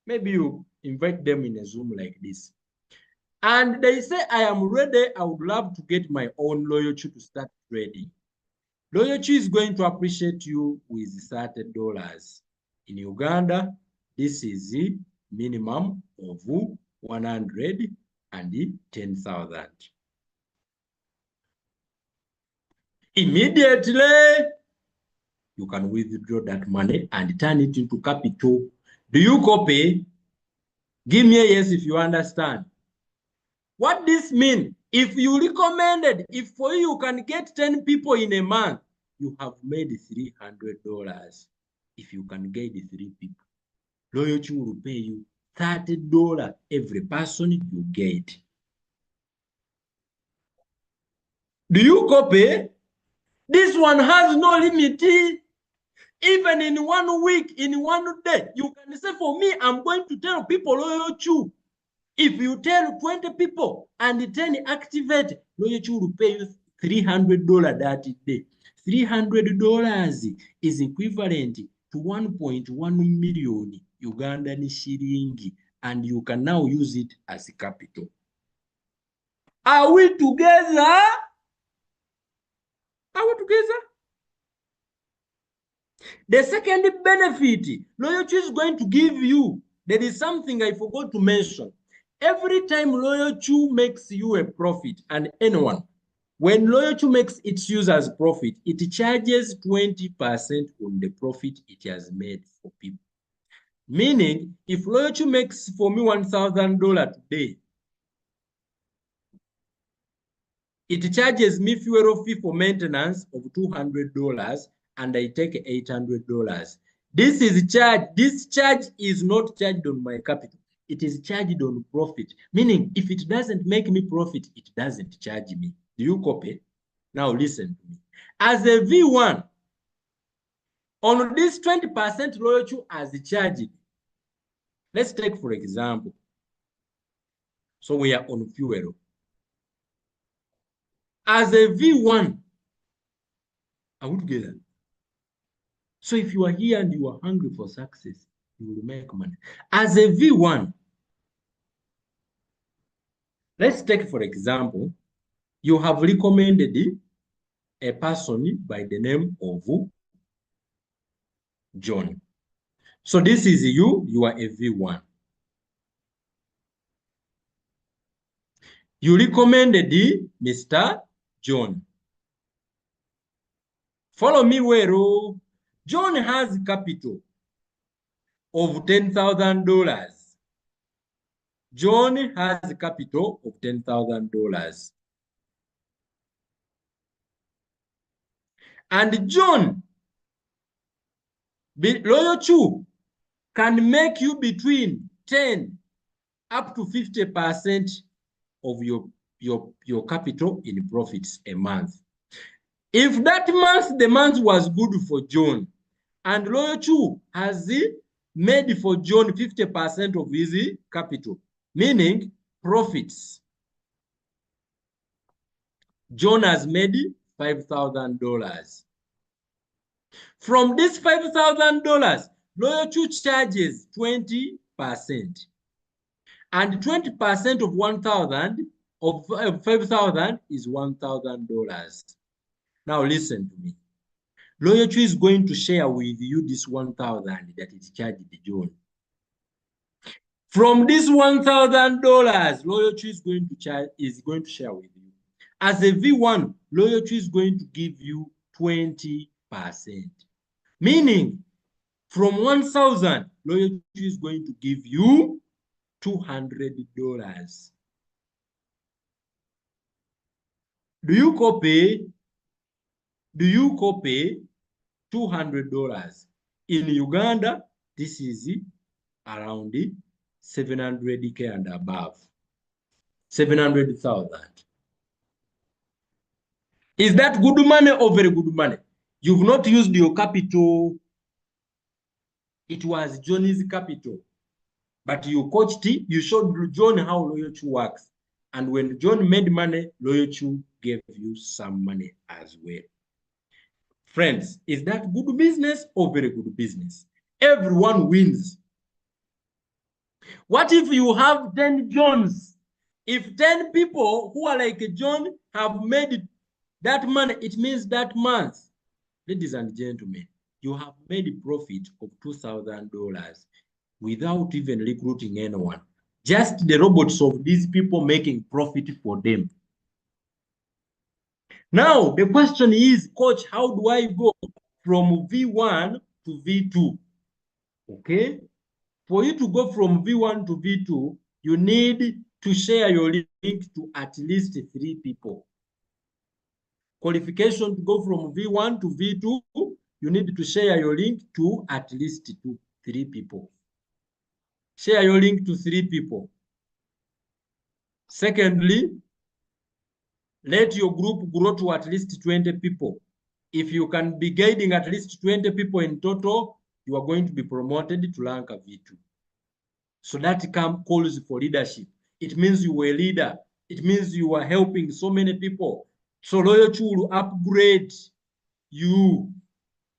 maybe you invite them in a Zoom like this, and they say, I am ready, I would love to get my own Loyalty to start trading. Loyalty is going to appreciate you with $30. In Uganda, this is the minimum of 110,000. Immediately, you can withdraw that money and turn it into capital. Do you copy? Give me a yes if you understand. What this means, if you recommended, if for you can get 10 people in a month, you have made $300. If you can get 3 people, Loyalty will pay you $30 every person you get. Do you copy? This one has no limit. Even in 1 week, in 1 day, you can say, for me, I'm going to tell people Loyalty. If you tell 20 people and 10 activate, Loyalty will pay you $300 that day. $300 is equivalent to 1.1 million Ugandan shilling, and you can now use it as capital. Are we together? Are we together? The second benefit Loyalty is going to give you, there is something I forgot to mention. Every time Loyalty makes you a profit, and anyone, when Loyalty makes its users profit, it charges 20% on the profit it has made for people. Meaning, if Loyalty makes for me $1,000 today, it charges me fuel fee for maintenance of $200, and I take $800. This charge is not charged on my capital. It is charged on profit. Meaning, if it doesn't make me profit, it doesn't charge me. Do you copy? Now listen to me. As a V1, on this 20% Loyalty as charged, let's take for example. So we are on fuel. As a V1, are we together? So if you are here and you are hungry for success, you will make money. As a V1, Let's take, for example, you have recommended a person by the name of John. So this is you are a V1. You recommended Mr. John. Follow me well. John has capital of $10,000. John has capital of $10,000. And John, Loyal Chu, can make you between 10 up to 50% of your capital in profits a month. If that month, the month was good for John, and Loyal Chu has made for John 50% of his capital, meaning profits. John has made $5,000. From this $5,000, Loyal Chu charges 20%. And 20% of 1,000 of 5,000 is $1,000. Now listen to me. Loyal Chu is going to share with you this 1,000 that is charged to John. From this $1,000, Loyal Chu is going to share with you. As a V1, Loyal Chu is going to give you 20%. Meaning, from 1,000, Loyal Chu is going to give you $200. Do you copy? Do you copy $200? In Uganda, this is around 700K and above. 700,000. Is that good money or very good money? You've not used your capital. It was Johnny's capital. But you coached it, you showed John how Loyal Chu works. And when John made money, Loyal Chu gave you some money as well. Friends, is that good business or very good business? Everyone wins. What if you have 10 Johns? If 10 people who are like John have made that money, it means that month, ladies and gentlemen, you have made a profit of $2,000 without even recruiting anyone. Just the robots of these people making profit for them. Now, the question is, coach, how do I go from V1 to V2? Okay? For you to go from V1 to V2, you need to share your link to at least 3 people. Qualification to go from V1 to V2, you need to share your link to at least 3 people. Share your link to 3 people. Secondly, let your group grow to at least 20 people. If you can be guiding at least 20 people in total, you are going to be promoted to rank V2. So that calls for leadership. It means you were a leader. It means you are helping so many people. So Loyal Chu will upgrade you.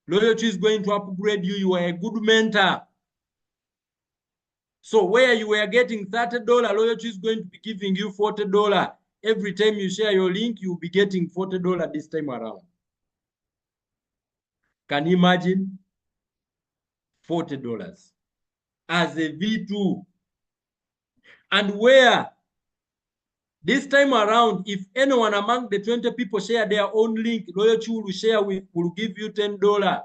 Loyal Chu is going to upgrade you. You are a good mentor. So where you were getting $30, Loyal Chu is going to be giving you $40. Every time you share your link, you'll be getting $40 this time around. Can you imagine? $40 as a V2. And where this time around, if anyone among the 20 people share their own link, Loyal Chu will give you $10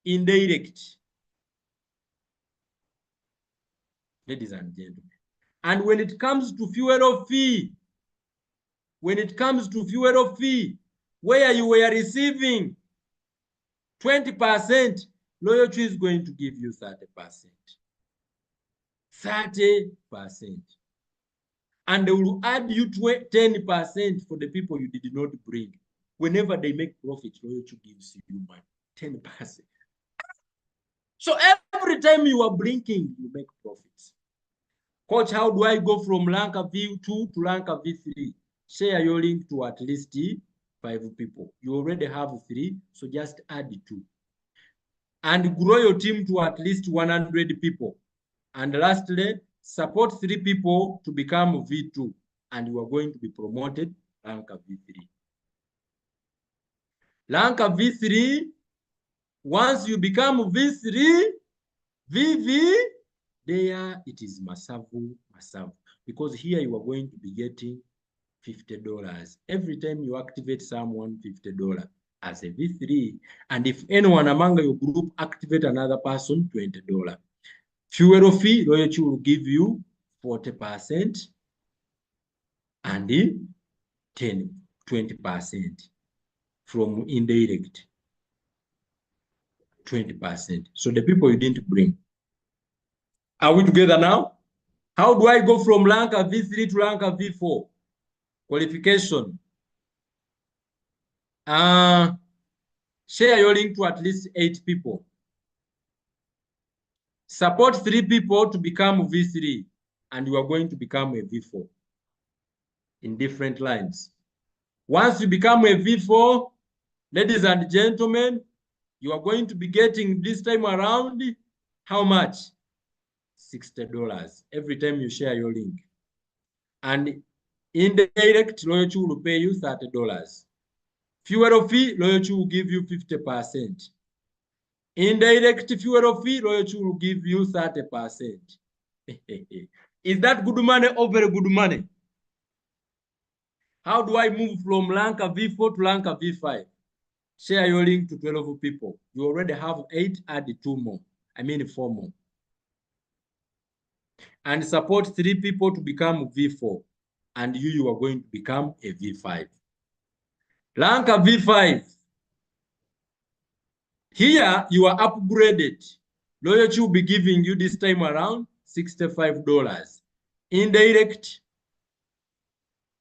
in direct. Ladies and gentlemen. And when it comes to fuel fee, where you were receiving 20%, Loyal Chu is going to give you 30%. 30%. And they will add you 10% for the people you did not bring. Whenever they make profit, Loyal Chu gives you money, 10%. So every time you are blinking, you make profits. Coach, how do I go from ranker V2 to ranker V3? Share your link to at least 5 people. You already have 3, so just add 2. And grow your team to at least 100 people. And lastly, support 3 people to become V2. and you are going to be promoted Lanka V3. Lanka V3, once you become V3, VV, there it is Masavu, Masavu. Because here you are going to be getting $50. Every time you activate someone, $50 as a V3. And if anyone among your group activate another person, $20. Fuel fee, loyalty will give you 40% and 20% from indirect, 20%. So the people you didn't bring. Are we together now? How do I go from Lanka V3 to Lanka V4? Qualification. Share your link to at least 8 people. Support 3 people to become V3, and you are going to become a V4 in different lines. Once you become a V4, ladies and gentlemen, you are going to be getting this time around how much? $60 every time you share your link. And indirect loyalty will pay you $30. Fuel fee, loyalty will give you 50%. Indirect fuel fee, loyalty will give you 30%. Is that good money or very good money? How do I move from Lanka V4 to Lanka V5? Share your link to 12 people. You already have 8, add 2 more. I mean 4 more. And support 3 people to become V4. And you are going to become a V5. Lanka V5. Here you are upgraded. Loyalty will be giving you this time around $65. Indirect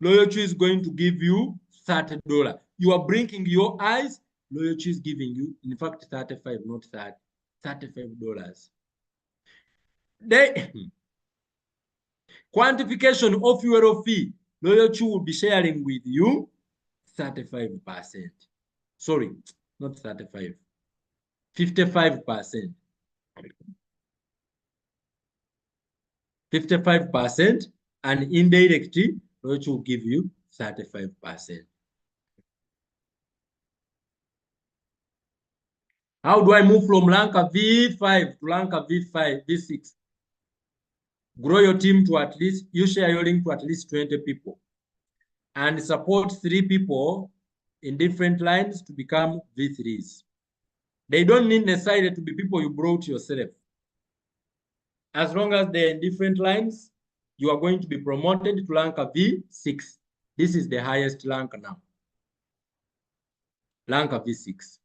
loyalty is going to give you $30. You are blinking your eyes. Loyalty is giving you, in fact, 35, not 30, $35. Quantification of your fee. Loyalty will be sharing with you 35%. Sorry, not 35. 55%. 55%, and indirectly, which will give you 35%. How do I move from Lanka V5 to Lanka V5, V6? Grow your team to at least, you share your link to at least 20 people. And support 3 people in different lines to become V3s. They don't need necessarily to be people you brought yourself. As long as they're in different lines, you are going to be promoted to Lanka V6. This is the highest rank now. Lanka V6.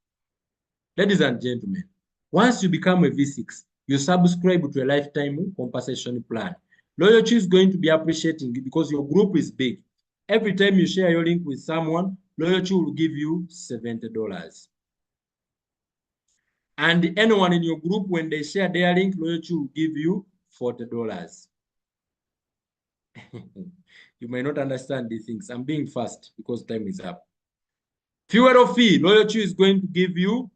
Ladies and gentlemen, once you become a V6, you subscribe to a lifetime compensation plan. Loyalty is going to be appreciating you because your group is big. Every time you share your link with someone, loyalty will give you $70. And anyone in your group, when they share their link, loyalty will give you $40. You may not understand these things. I'm being fast because time is up. Fuel fee, loyalty is going to give you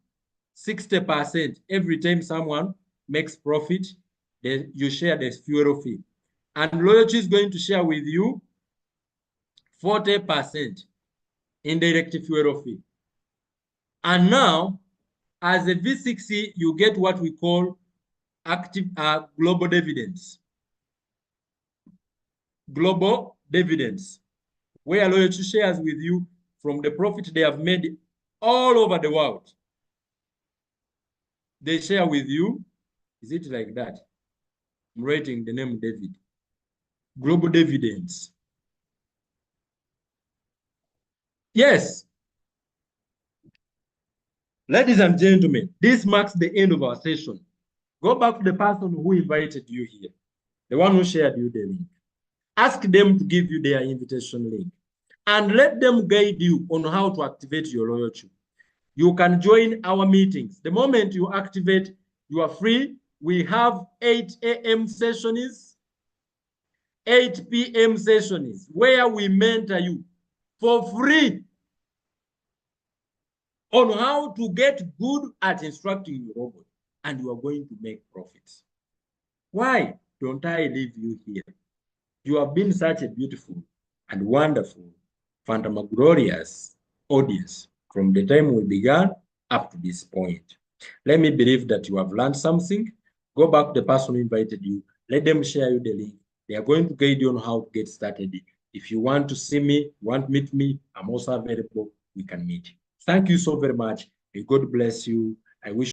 60% every time someone makes profit, you share the fuel fee. And loyalty is going to share with you 40% indirect fuel fee. And now, as a V6, you get what we call active global dividends. Global dividends, where loyalty shares with you from the profit they have made all over the world. They share with you. Is it like that? I'm writing the name David. Global dividends. Yes. Ladies and gentlemen, this marks the end of our session. Go back to the person who invited you here, the one who shared you the link. Ask them to give you their invitation link and let them guide you on how to activate your loyalty. You can join our meetings. The moment you activate, you are free. We have 8 a.m. sessions, 8 p.m. sessions, where we mentor you for free on how to get good at instructing your robot, and you are going to make profits. Why don't I leave you here? You have been such a beautiful and wonderful, phantasmagorious audience from the time we began up to this point. Let me believe that you have learned something. Go back to the person who invited you. Let them share you the link. They are going to guide you on how to get started. If you want to see me, want to meet me, I'm also available. We can meet. Thank you so very much. May God bless you. I wish